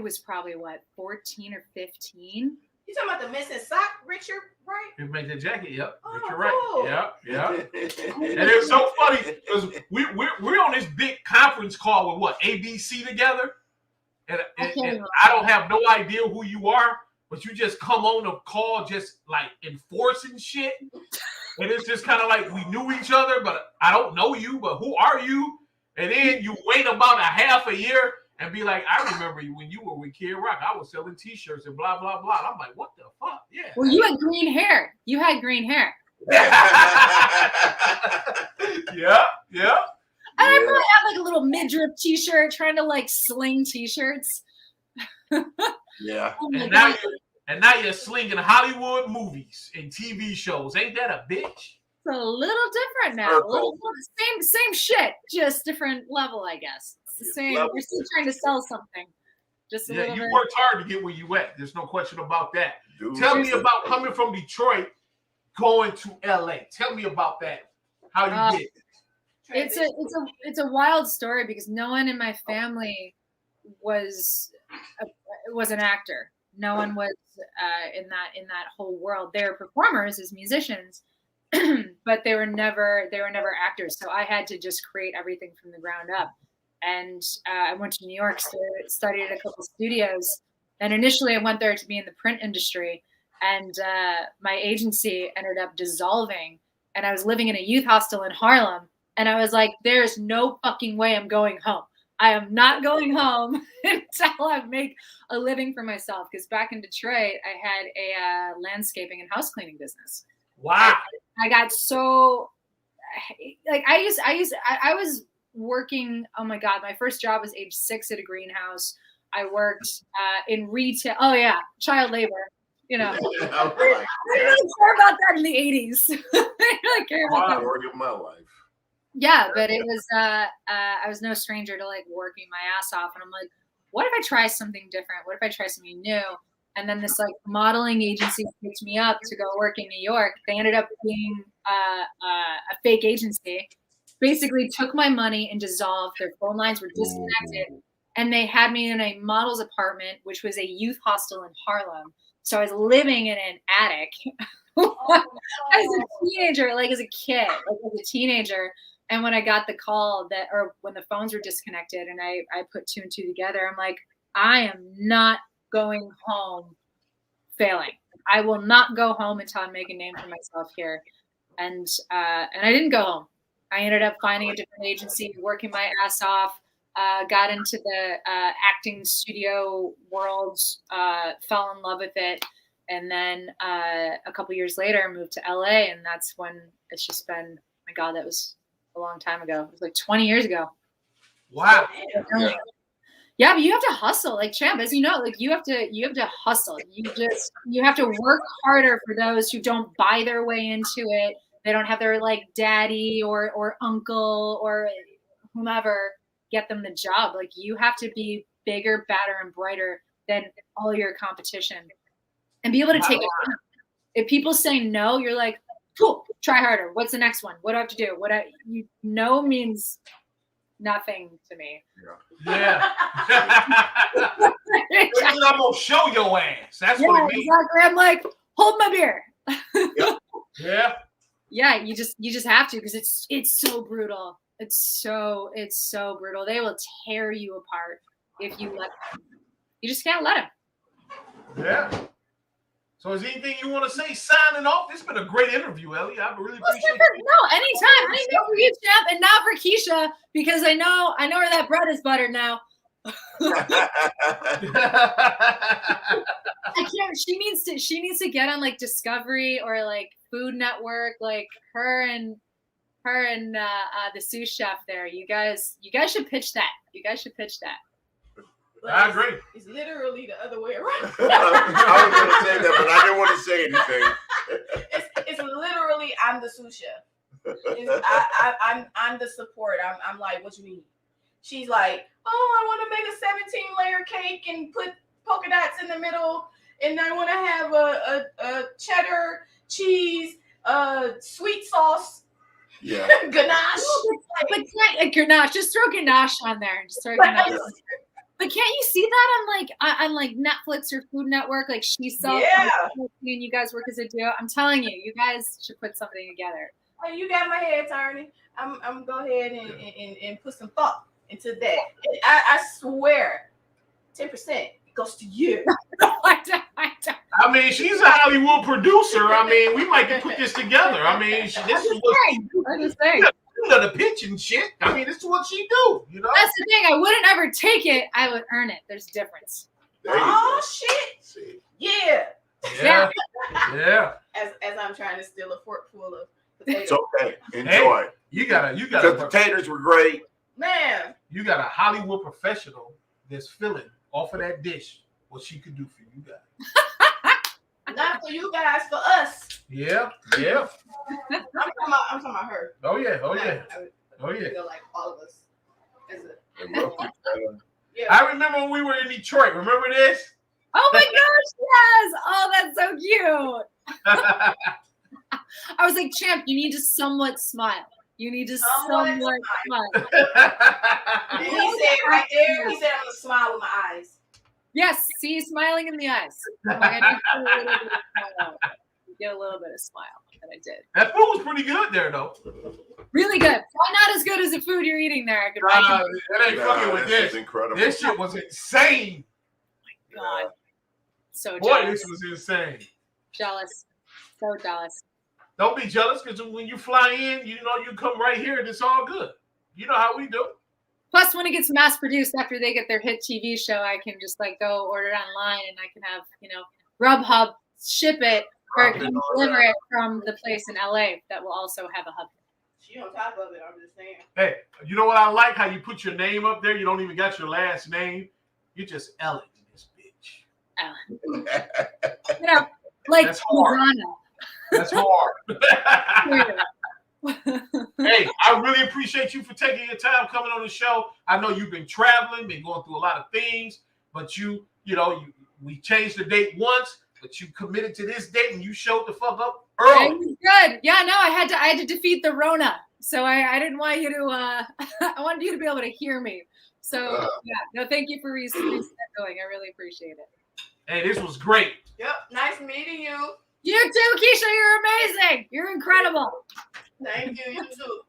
was probably, 14 or 15? You talking about the missing sock, Richard Wright? You make the jacket, yep. Oh, Richard Wright. cool. Yep. And it's so funny because we're on this big conference call with ABC together. And I don't have no idea who you are, but you just come on the call just like enforcing shit. And it's just kind of like we knew each other, but I don't know you, but who are you? And then you wait about a half a year and be like, I remember you when you were with Kid Rock. I was selling T-shirts and blah, blah, blah. And I'm like, what the fuck? Yeah. Well, you had green hair. You had green hair. Yeah. And I probably had like a little midriff T-shirt trying to like sling T-shirts. Yeah. Oh my And God. now you're slinging Hollywood movies and TV shows. Ain't that a bitch? It's a little different now. Same shit, just different level, I guess. It's the same. We're still trying to sell something. Just a little you bit. worked hard to get where you at. There's no question about that. Dude, Tell me about coming from Detroit, going to LA. Tell me about that. How you did it. It's a wild story because no one in my family was an actor. No one was in that whole world. They were performers as musicians, but they were never actors. So I had to just create everything from the ground up. And I went to New York, studied at a couple studios. And initially, I went there to be in the print industry. And my agency ended up dissolving. And I was living in a youth hostel in Harlem. And I was like, there's no fucking way I'm going home. I am not going home until I make a living for myself. Because back in Detroit, I had a landscaping and house cleaning business. Wow. I got so like I was working. Oh my God, my first job was age 6 at a greenhouse. I worked in retail. Oh yeah, child labor. You know, I didn't really care about that in the 80s. I didn't really care about that. Story of my life. Yeah, but it was I was no stranger to like working my ass off, and I'm like, what if I try something different? What if I try something new? And then this like modeling agency picked me up to go work in New York. They ended up being a fake agency. Basically took my money and dissolved. Their phone lines were disconnected, and they had me in a model's apartment, which was a youth hostel in Harlem. So I was living in an attic as a teenager, like as a kid, like as a teenager. And when I got the call or when the phones were disconnected and I put 2 and 2 together, I'm like, I am not going home failing. I will not go home until I make a name for myself here. And I didn't go home. I ended up finding a different agency, working my ass off, got into the acting studio world, fell in love with it. And then a couple years later, moved to LA. And that's when it's just been, oh my God, that was a long time ago. It was like 20 years ago. Wow. Yeah, but you have to hustle, like Champ, as you know, like you have to hustle. You have to work harder for those who don't buy their way into it. They don't have their like daddy or uncle or whomever get them the job. Like you have to be bigger, badder, and brighter than all your competition and be able to take it. If people say no, you're like, cool, try harder. What's the next one? What do I have to do? You know means nothing to me. Yeah. I'm gonna show your ass. That's what it means. Exactly. I'm like, hold my beer. Yeah. Yeah, you just have to because it's so brutal. It's so brutal. They will tear you apart if you let them. You just can't let them. Yeah. So is there anything you want to say signing off? This has been a great interview, Ellie. I really appreciate it. No, anytime. Anything for you, Champ, and not for Keisha, because I know where that bread is buttered now. I can't. She needs to get on like Discovery or like Food Network, like her and the sous chef there. You guys should pitch that. I agree. It's literally the other way around. I was going to say that, but I didn't want to say anything. It's literally I'm the sous chef. I'm the support. I'm like, what you mean? She's like, oh, I want to make a 17-layer cake and put polka dots in the middle, and I want to have a cheddar cheese, sweet sauce, Yeah. ganache. But can't ganache? Just throw ganache on there. Just throw ganache. But can't you see that on like Netflix or Food Network? Like she sells, and you guys work as a duo. I'm telling you, you guys should put something together. Oh, you got my head turning. I'm go ahead and put some thought into that. I swear, 10% goes to you. I don't. I mean, she's a Hollywood producer. I mean, we might can put this together. I mean, this is what I'm just saying. you know, the pitch and shit. I mean, this is what she do. You know. That's the thing. I wouldn't ever take it. I would earn it. There's a difference. Oh shit! See. Yeah. Yeah. Yeah. As I'm trying to steal a fork full of potatoes. It's okay. Enjoy. You got The potatoes were great. Man. You got a Hollywood professional that's feeling off of that dish what she could do for you guys. Not for you guys, for us. Yeah. I'm talking about her. Oh yeah. I feel like all of us. Yeah. I remember when we were in Detroit. Remember this? Oh my gosh, yes. Oh, that's so cute. I was like, Champ, you need to somewhat smile. You need to somewhat smile. And he said right there, he said, I'm going to smile with my eyes. Yes, see, smiling in the eyes. I'm like, I get a little bit of smile. And I did. That food was pretty good there, though. Really good. Probably not as good as the food you're eating there. That ain't fucking with this. Incredible. This shit was insane. God. So Boy, jealous. this was insane. Jealous. So jealous. Don't be jealous because when you fly in, you know you come right here and it's all good. You know how we do. Plus, when it gets mass produced after they get their hit TV show, I can just like go order it online and I can have, Grubhub ship it or it can deliver it from the place in LA that will also have a hub. She on top of it, I'm just saying. Hey, you know what I like? How you put your name up there. You don't even got your last name. You're just Ellen in this bitch. Ellen. Like That's hard. Madonna. That's hard. Hey, I really appreciate you for taking your time coming on the show. I know you've been traveling, been going through a lot of things, but we changed the date once, but you committed to this date and you showed the fuck up early. It was good. Yeah, no, I had to defeat the Rona. So I didn't want you to I wanted you to be able to hear me. So thank you for rescheduling. I really appreciate it. Hey, this was great. Yep, nice meeting you. You too, Keisha. You're amazing. You're incredible. Thank you, you too.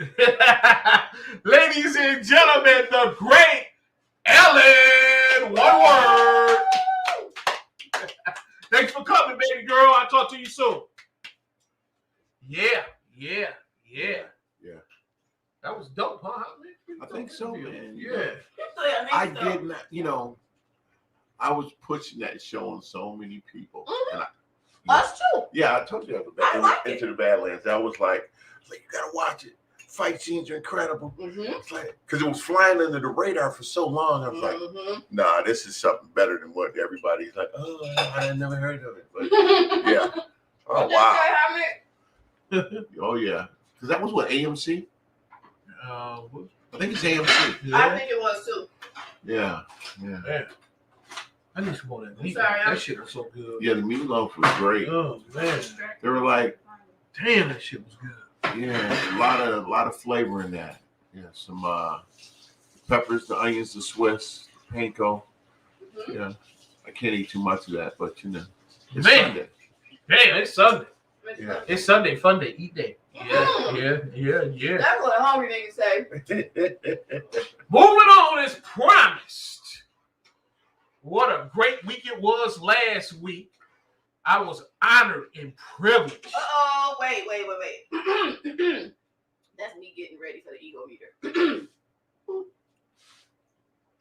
Yeah. Ladies and gentlemen, the great Ellen. One word. Thanks for coming, baby girl. I'll talk to you soon. Yeah. That was dope, huh? I think so, man. Yeah. I did not, I was pushing that show on so many people. Mm-hmm. And Us too. Yeah, I told you into the Badlands. I was like, you gotta watch it. Fight scenes are incredible. It's like, because it was flying under the radar for so long. I was like, nah, this is something better than what everybody's like. Oh, I never heard of it. But yeah. Oh wow. Oh yeah. Because that was what, AMC? I think it's AMC. Yeah. I think it was too. Yeah. Man. I need some more of that meat. Sorry, that shit was so good. Yeah, the meatloaf was great. Oh man. They were like, damn, that shit was good. Yeah, a lot of flavor in that. Yeah, some peppers, the onions, the Swiss, the panko. Yeah, I can't eat too much of that, but it's Sunday. Hey, it's Sunday. Yeah. It's Sunday, fun day, eat day. Yeah. That's what a hungry nigga say. Moving on as promised. What a great week it was last week. I was honored and privileged. Oh, wait. That's me getting ready for the ego meter.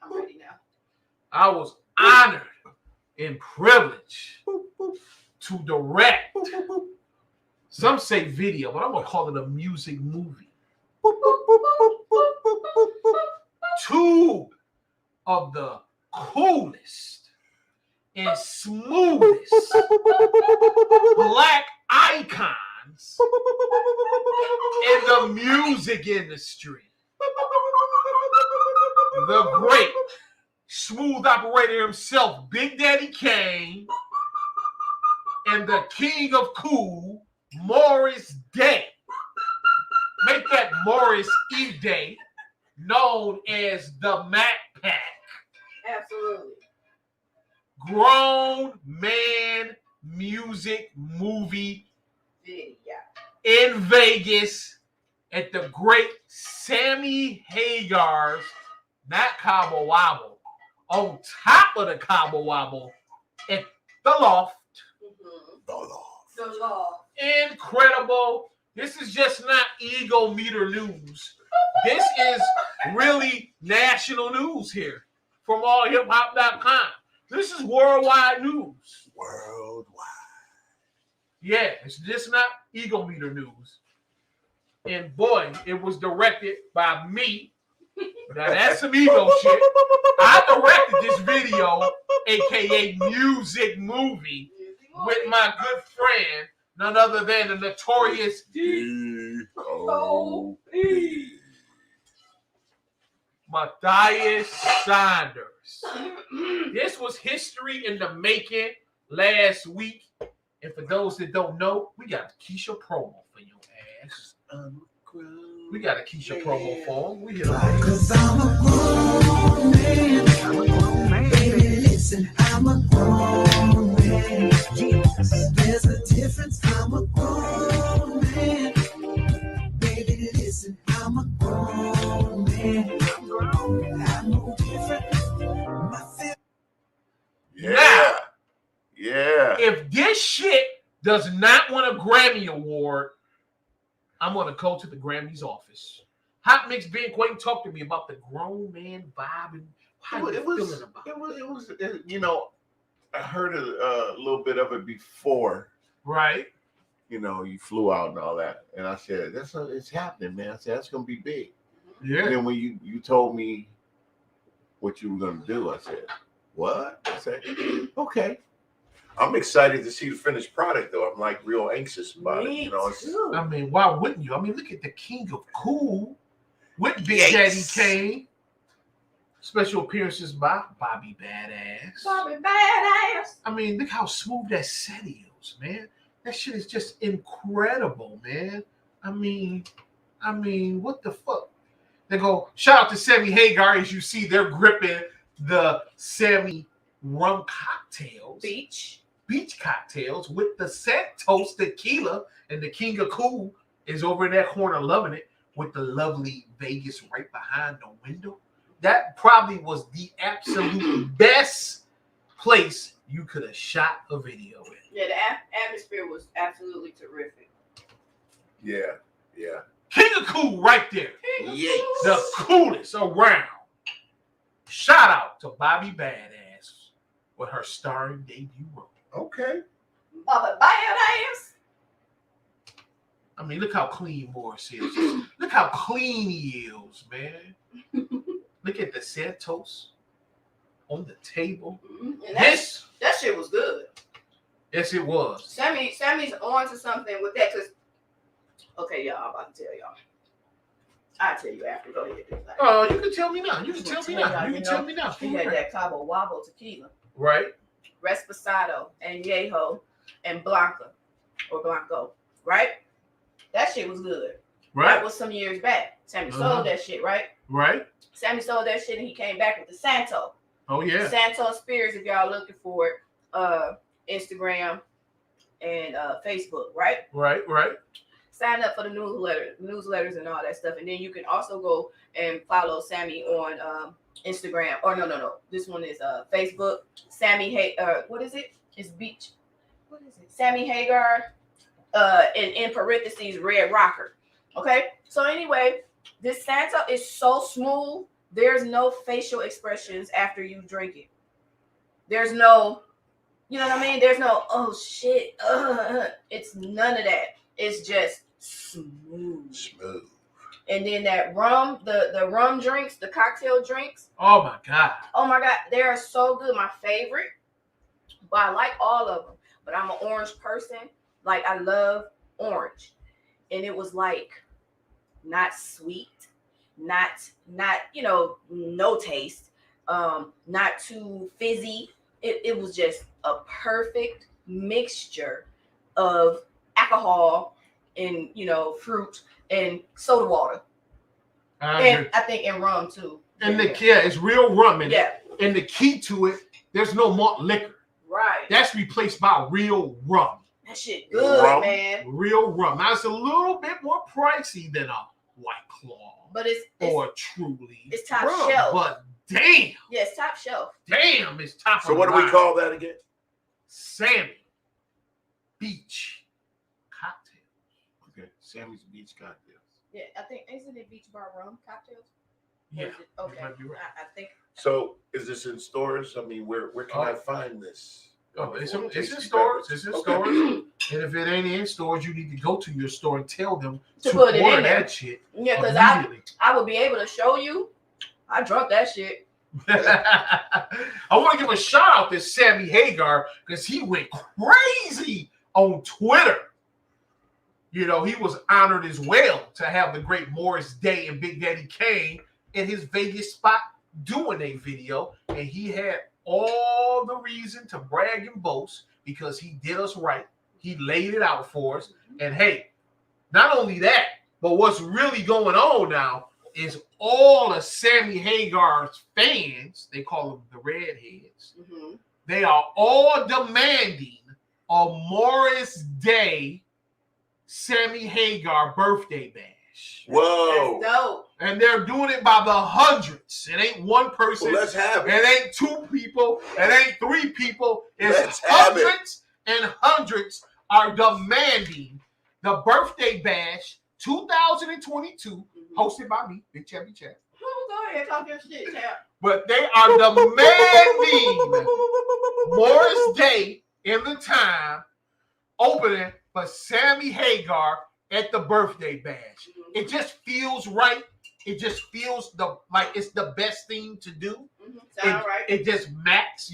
I'm ready now. I was honored and privileged to direct. Some say video, but I'm going to call it a music movie. Two of the coolest and smoothest black icons icons in the music industry. The great smooth operator himself, Big Daddy Kane, and the king of cool, Morris Day. Make that Morris E. Day, known as the Mac Pack. Absolutely. Grown man music movie Video. in Vegas at the great Sammy Hagar's, not Cabo Wobble, on top of the Cabo Wobble at the Loft. The law. Incredible. This is just not ego meter news. This is really national news here from allhiphop.com. This is worldwide news. Worldwide. Yeah, it's just not ego meter news. And boy, it was directed by me. Now that's some ego shit. I directed this video, aka music movie, with my good friend, none other than the notorious D.O.P. Matthias Saunders. This was history in the making last week. And for those that don't know, we got a Keisha promo for your ass. We got a Keisha promo for him. We hit him. Cause I'm a grown man. I'm a grown man. Baby, listen, I'm a grown man. Yes. There's a difference. I'm a grown man. Baby, listen, I'm a grown man. I'm grown. I'm no different. Yeah. Yeah. If this shit does not win a Grammy Award, I'm going to go to the Grammys office. Hot Mix Ben Quain, talk to me about the grown man vibe and how you feeling about it. It was, you know, I heard a little bit of it before. Right. You know, you flew out and all that. And I said, it's happening, man. I said, that's going to be big. Yeah. And then when you told me what you were going to do, I said, what? I said, okay. I'm excited to see the finished product, though. I'm like real anxious about it. You know, I mean, why wouldn't you? I mean, look at the king of cool with Big Daddy Kane. Special appearances by Bobby Badass. Bobby Badass. I mean, look how smooth that set is, man. That shit is just incredible, man. I mean, what the fuck? They go, shout out to Sammy Hagar. As you see, they're gripping the Sammy rum cocktails. Beach cocktails with the Santos tequila, and the king of cool is over in that corner loving it with the lovely Vegas right behind the window. That probably was the absolute best place you could have shot a video in. Yeah, the atmosphere was absolutely terrific. Yeah. King of cool right there. Yes. The coolest around. Shout out to Bobby Badass with her starring debut role. Okay. Bobby Badass. I mean, look how clean Morris is. Look how clean he is, man. Look at the Santos on the table. And that shit was good. Yes, it was. Sammy's on to something with that. Cause okay, y'all, I'm about to tell y'all. I'll tell you after. Go ahead. Oh, you can tell me now. You can tell me now. He had that Cabo Wabo tequila. Right. Resposado and Yeho and Blanca or Blanco, right? That shit was good. Right. That was some years back. Sammy sold that shit, right? Right. Sammy sold that shit and he came back with the Santo. Oh yeah. Santo Spears, if y'all looking for it, Instagram and Facebook, right? Right. Sign up for the newsletters and all that stuff, and then you can also go and follow Sammy on Instagram. Or no. This one is Facebook. Sammy what is it? It's Beach. What is it? Sammy Hagar. In parentheses, Red Rocker. Okay. So anyway, this Santa is so smooth. There's no facial expressions after you drink it. There's no, you know what I mean? There's no, oh shit. It's none of that. It's just smooth. And then that rum, the rum drinks, the cocktail drinks. Oh my god. They are so good. My favorite, but I like all of them. But I'm an orange person. Like I love orange, and it was like not sweet, not no taste, not too fizzy. It was just a perfect mixture of alcohol and fruit and soda water, and I think and rum too. And it's real rum in it. Yeah. And the key to it, there's no malt liquor. Right. That's replaced by real rum. That shit good, man. Real rum. Now it's a little bit more pricey than a White Claw, but it's Truly. It's top rum. shelf. But damn. Yeah, it's top shelf. Damn, it's top. So what do we call that again? Sammy Beach cocktails. Okay, Sammy's Beach cocktails. Yeah, I think isn't it Beach Bar rum cocktails? Yeah. Okay. Might be right. I think. So is this in stores? I mean, where can I find this? Oh, it's in stores. It's in stores. And if it ain't in stores, you need to go to your store and tell them to put it order in there. that shit. Yeah, because I would be able to show you. I drunk that shit. I want to give a shout out to Sammy Hagar because he went crazy on Twitter. He was honored as well to have the great Morris Day and Big Daddy Kane in his Vegas spot doing a video, and he had all the reason to brag and boast because he did us right. He laid it out for us. And hey, not only that, but what's really going on now is all of Sammy Hagar's fans, they call them the Redheads, they are all demanding a Morris Day Sammy Hagar birthday bash. Whoa. That's dope. And they're doing it by the hundreds. It ain't one person. Well, let's have it. It ain't two people. It ain't three people. It's Let's have it. hundreds and hundreds are demanding the birthday bash 2022, hosted by me, Big Chappy Chat. Go ahead, talk your shit, Chap. But they are demanding Morris Day in the time opening for Sammy Hagar at the birthday bash. It just feels right. It just feels like it's the best thing to do. Sound right. It just matches,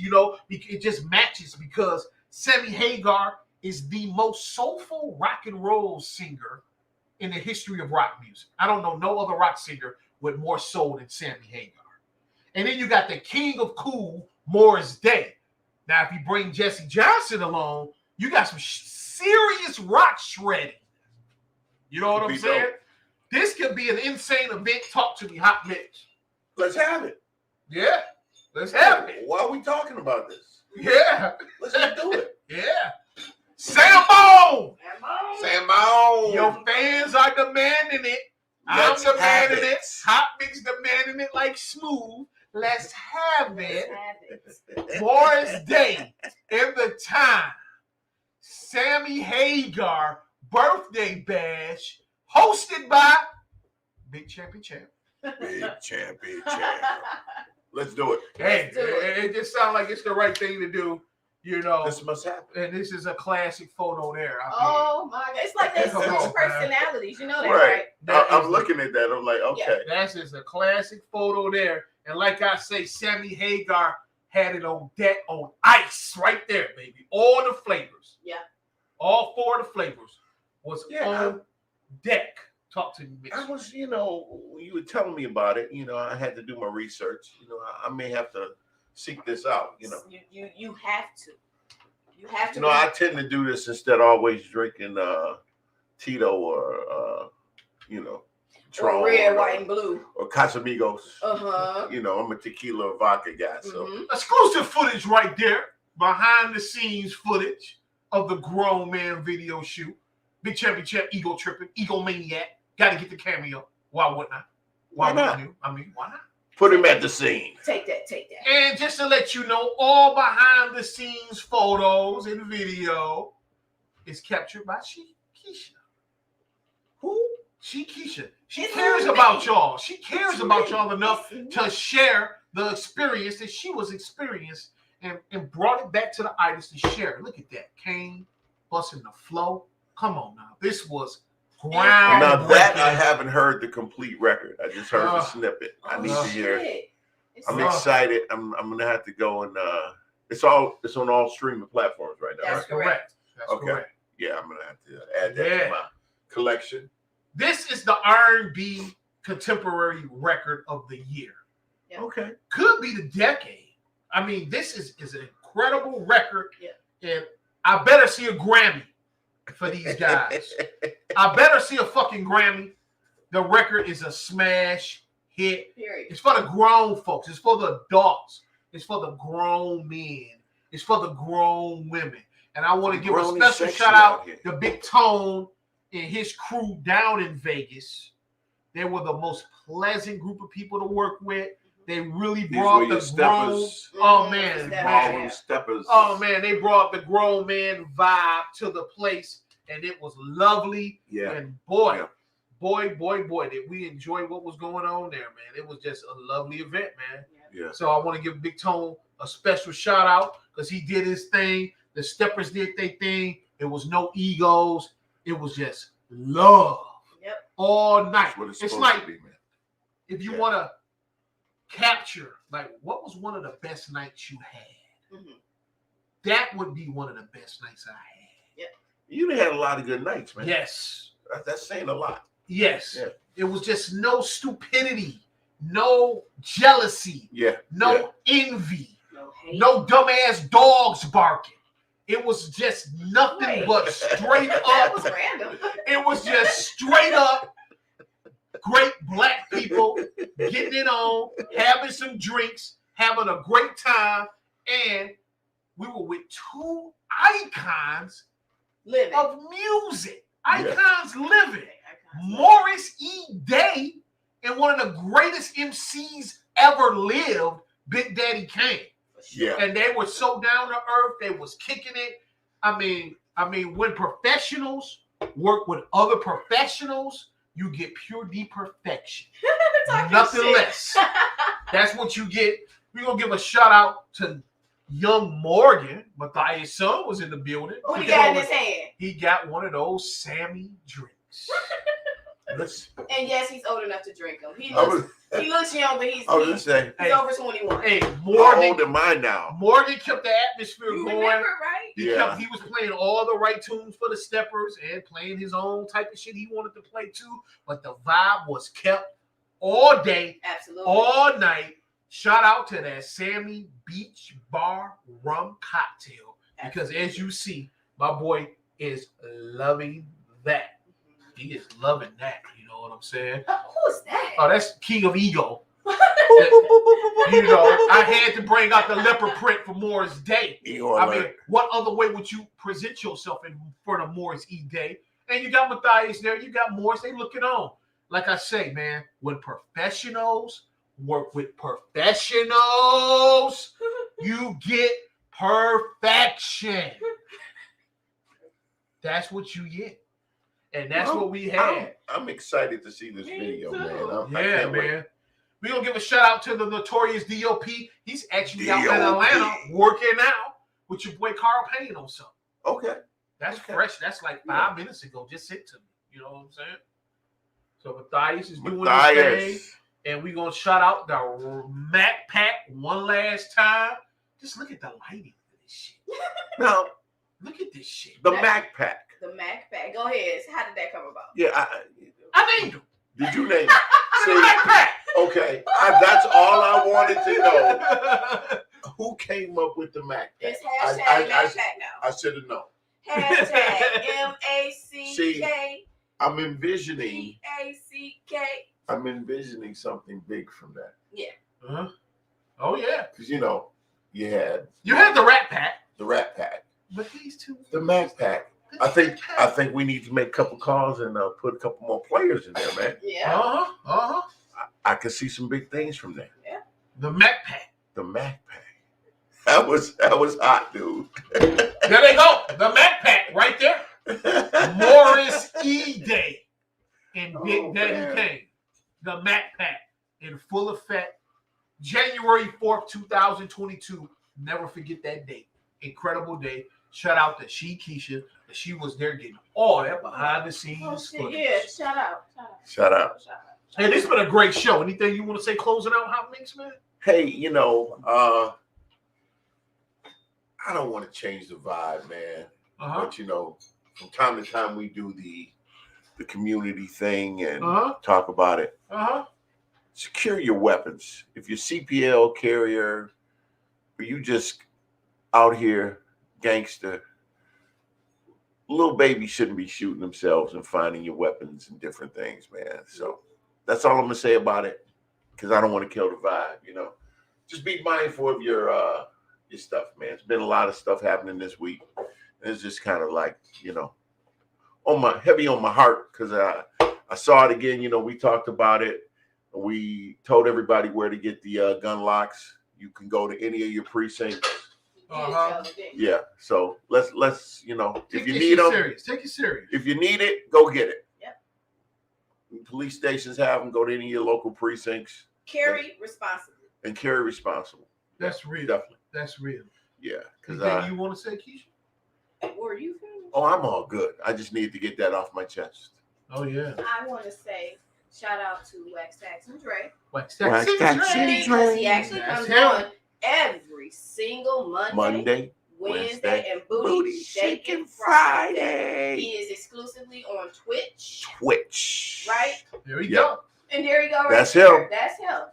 it just matches because Sammy Hagar is the most soulful rock and roll singer in the history of rock music. I don't know no other rock singer with more soul than Sammy Hagar. And then you got the king of cool, Morris Day. Now, if you bring Jesse Johnson along, you got some serious rock shredding. You know what I'm saying? Dope. This could be an insane event. Talk to me, Hot Mitch. Let's have it. Yeah, let's have it. Why are we talking about this? Yeah, Let's just do it. yeah. Sambo! Sambo! Your fans are demanding it. Let's I'm have demanding it. it. Hot Mix demanding it like Smooth. Let's have it. Morris Day in the time. Sammy Hagar birthday bash hosted by Big Chappy Champ. Big champ, big champ. Let's do it. Hey, do it. it just sounds like it's the right thing to do, This must happen. And this is a classic photo there. Oh my God. It's like they Come on, switch man. personalities. You know that, Right. right? I'm looking at that. I'm like, okay. That's just a classic photo there. And like I say, Sammy Hagar had it on deck on ice right there, baby. All the flavors. Yeah. All four of the flavors was Yeah, on deck. Talk to me, Mitch. I was, when you were telling me about it, I had to do my research. I may have to seek this out, You have to. You have to. I tend to do this instead of always drinking Tito or Patron or red, white, and blue. or Casamigos. Uh-huh. I'm a tequila or vodka guy. So Exclusive footage right there. Behind the scenes footage of the grown man video shoot. Big Championship, ego tripping, egomaniac. Got to get the cameo. Why wouldn't I? Why not? Why not? Put him at the scene. Take that. And just to let you know, all behind the scenes photos and video is captured by Keisha. Who? Keisha. She cares about y'all. She cares about y'all enough to share the experience that she was experienced and brought it back to the artist to share. Look at that. Kane busting the flow. Come on now. This was ground. Now that I haven't heard the complete record. I just heard the snippet. I need to hear it. I'm excited. I'm gonna have to go and it's on all streaming platforms right now. That's Right? correct. That's Okay. correct. Yeah, I'm gonna have to add that to my collection. This is the R&B contemporary record of the year. Yeah. Okay. Could be the decade. I mean, this is an incredible record. Yeah. And I better see a Grammy for these guys. I better see a fucking Grammy. The record is a smash hit. Period. It's for the grown folks. It's for the adults. It's for the grown men. It's for the grown women. And I want to give a Grown special section shout out out here. to Big Tone and his crew down in Vegas. They were the most pleasant group of people to work with. They really These brought were your the grown. steppers. Oh man, Steppers. Ballroom steppers. oh man, they brought the grown man vibe to the place, and it was lovely. Yeah. And boy, Yeah. boy, did we enjoy what was going on there, man. It was just a lovely event, man. Yeah. So I want to give Big Tone a special shout out because he did his thing. The steppers did their thing. It was no egos. It was just love Yep. all night. That's what it's It's supposed like to be, man. if you Yeah. want to capture, like, what was one of the best nights you had? Mhm. That would be one of the best nights I had. You done had a lot of good nights, man. Yes. That's saying a lot. Yes. Yeah. It was just no stupidity, no jealousy, Yeah. no envy, No hate. no dumbass dogs barking. It was just nothing Wait. but straight That up. was random. It was just straight up great black people getting it on, having some drinks, having a great time, and we were with two icons Living. of music. Yeah. Icons living. Okay, icons. Morris E. Day and one of the greatest MCs ever lived, Big Daddy Kane. Yeah. And they were so down to earth. They was kicking it. I mean, when professionals work with other professionals, you get pure D perfection. Talking Nothing shit. less. That's what you get. We're gonna give a shout out to young Morgan. Matthias' son was in the building. What he got in his hand? He got one of those Sammy drinks. Let's, And yes, he's old enough to drink them. He I looks, was, he looks young, but he's I was just saying, he's over 21. Hey, how Morgan, old am I now? Morgan kept the atmosphere You going. remember, right? He was playing all the right tunes for the steppers and playing his own type of shit he wanted to play too. But the vibe was kept all day, Absolutely. all night. Shout out to that Sammy Beach Bar Rum Cocktail. Because as you see, my boy is loving that. He is loving that. You know what I'm saying? Who is that? Oh, that's King of Ego. You know, I had to bring out the leopard print for Morris Day. I mean, what other way would you present yourself in front of Morris E. Day? And you got Matthias there, you got Morris, they looking on. Like I say, man, when professionals work with professionals, you get perfection. That's what you get. And that's what we had. I'm excited to see this Me video, too. man. I Yeah, can't wait. man. We're going to give a shout out to the notorious DOP. He's actually out in DOP. Atlanta working out with your boy Carl Payne on something. Okay. That's Okay. fresh. That's like 5 minutes ago. Just sent to me. You know what I'm saying? So Matthias is doing his thing. Matthias. And we're going to shout out the Mac Pack one last time. Just look at the lighting for this shit. Now, Look at this shit. the Mac Pack. The Mac Pack. Go ahead. How did that come about? Yeah. I named him. Did you name it? The Mac See, Pack. okay. That's all I wanted to know. Who came up with the Mac Pack? It's hashtag Mac Pack now. I should have known. Hashtag MACK. I'm envisioning PACK. something big from that. Huh? Oh, yeah. Because, you know, you had You had the Rat Pack. the Rat Pack, But these two. the Mac Pack. I think we need to make a couple calls and put a couple more players in there, man. Yeah. Uh-huh. I can see some big things from there. The Mac Pack. The Mac Pack. That was hot, dude. There they go. The Mac Pack right there. Morris E. Day and Big Oh, Daddy man. Kane. The Mac Pack in full effect. January 4th, 2022. Never forget that date. Incredible day. Shout out to Keisha. She was there getting all that behind the scenes. Oh, shit. footage. Yeah. Shout out. Shout out. Hey, this has been a great show. Anything you want to say closing out, Hot Mix, man? Hey, you know, I don't want to change the vibe, man. Uh-huh. But, you know, from time to time we do the community thing and talk about it. Secure your weapons. If you're CPL carrier, or you just out here gangster, little babies shouldn't be shooting themselves and finding your weapons and different things, man. So that's all I'm gonna say about it, because I don't want to kill the vibe. You know, just be mindful of your stuff, man. It's been a lot of stuff happening this week. And it's just kind of like, you know, heavy on my heart, because I saw it again. You know, we talked about it. We told everybody where to get the gun locks. You can go to any of your precincts. Yeah. So let's you know, if you need them, take it serious. If you need it, go get it. Yep. Police stations have them. Go to any of your local precincts. Carry responsibly. And carry responsible. That's real. Definitely. That's real. Yeah. Anything you want to say, Keisha? Were you finished? Oh, I'm all good. I just need to get that off my chest. Oh yeah. I want to say shout out to Wax Tax and Dre. Wax Tax and Because he actually That's comes him. on every single Monday, Wednesday, and Booty Shaking Friday. He is exclusively on Twitch. Right? There we go. And there you go. Right That's there. him. That's him.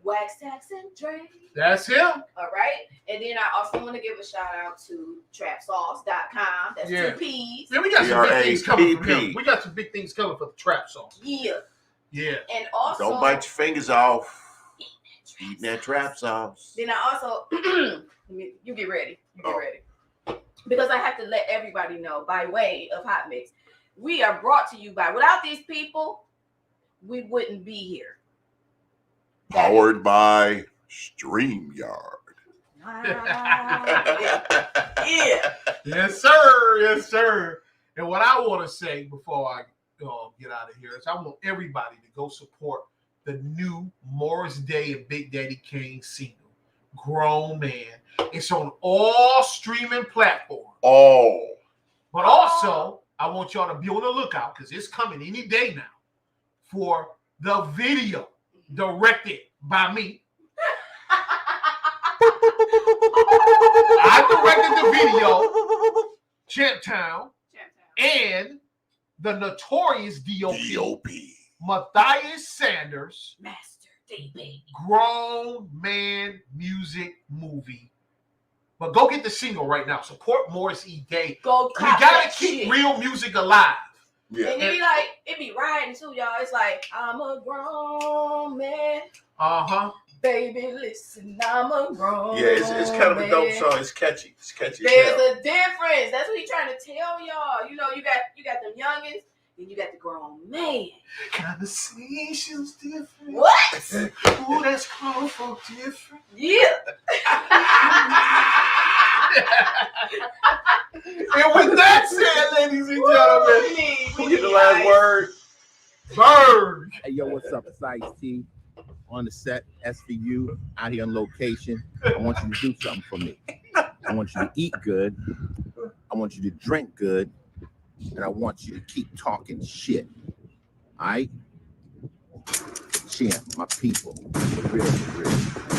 Wax Tax and Dre. That's him. All right. And then I also want to give a shout out to trapsauce.com. That's 2 P's. Yeah, we got some big things coming from him. TRAPP. We got some big things coming for the trap sauce. Yeah. Yeah. And also, Don't bite your fingers off. Eating that trap sauce. then I also, you get ready. You get ready. Because I have to let everybody know by way of Hot Mix, we are brought to you by, without these people, we wouldn't be here. Powered by StreamYard. Yeah. Yes, sir. Yes, sir. And what I want to say before I get out of here is I want everybody to go support the new Morris Day and Big Daddy Kane single, Grown Man. It's on all streaming platforms. Oh. But also, I want y'all to be on the lookout, because it's coming any day now, for the video directed by me. I directed the video, Champtown, and the notorious DOP. Matthias Sanders, Master DB. Grown Man music movie. But go get the single right now. Support Morris E. Day. Go We cop gotta that keep shit. real music alive. Yeah. And it be riding too, y'all. It's like, I'm a grown man. Baby, listen, I'm a grown Yeah, it's kind of a dope man. song. It's catchy. It's catchy. There's a difference. That's what he's trying to tell y'all. You know, you got them youngins, and you got the grown man. Conversations different. What? Ooh, that's colorful different. Yeah. And with that said, ladies and gentlemen, Who get the last word? Bird. Hey, yo, what's up? It's Itiszzz on the set, SVU, out here on location. I want you to do something for me. I want you to eat good. I want you to drink good. And I want you to keep talking shit. All right? Champ, my people. For real, for real.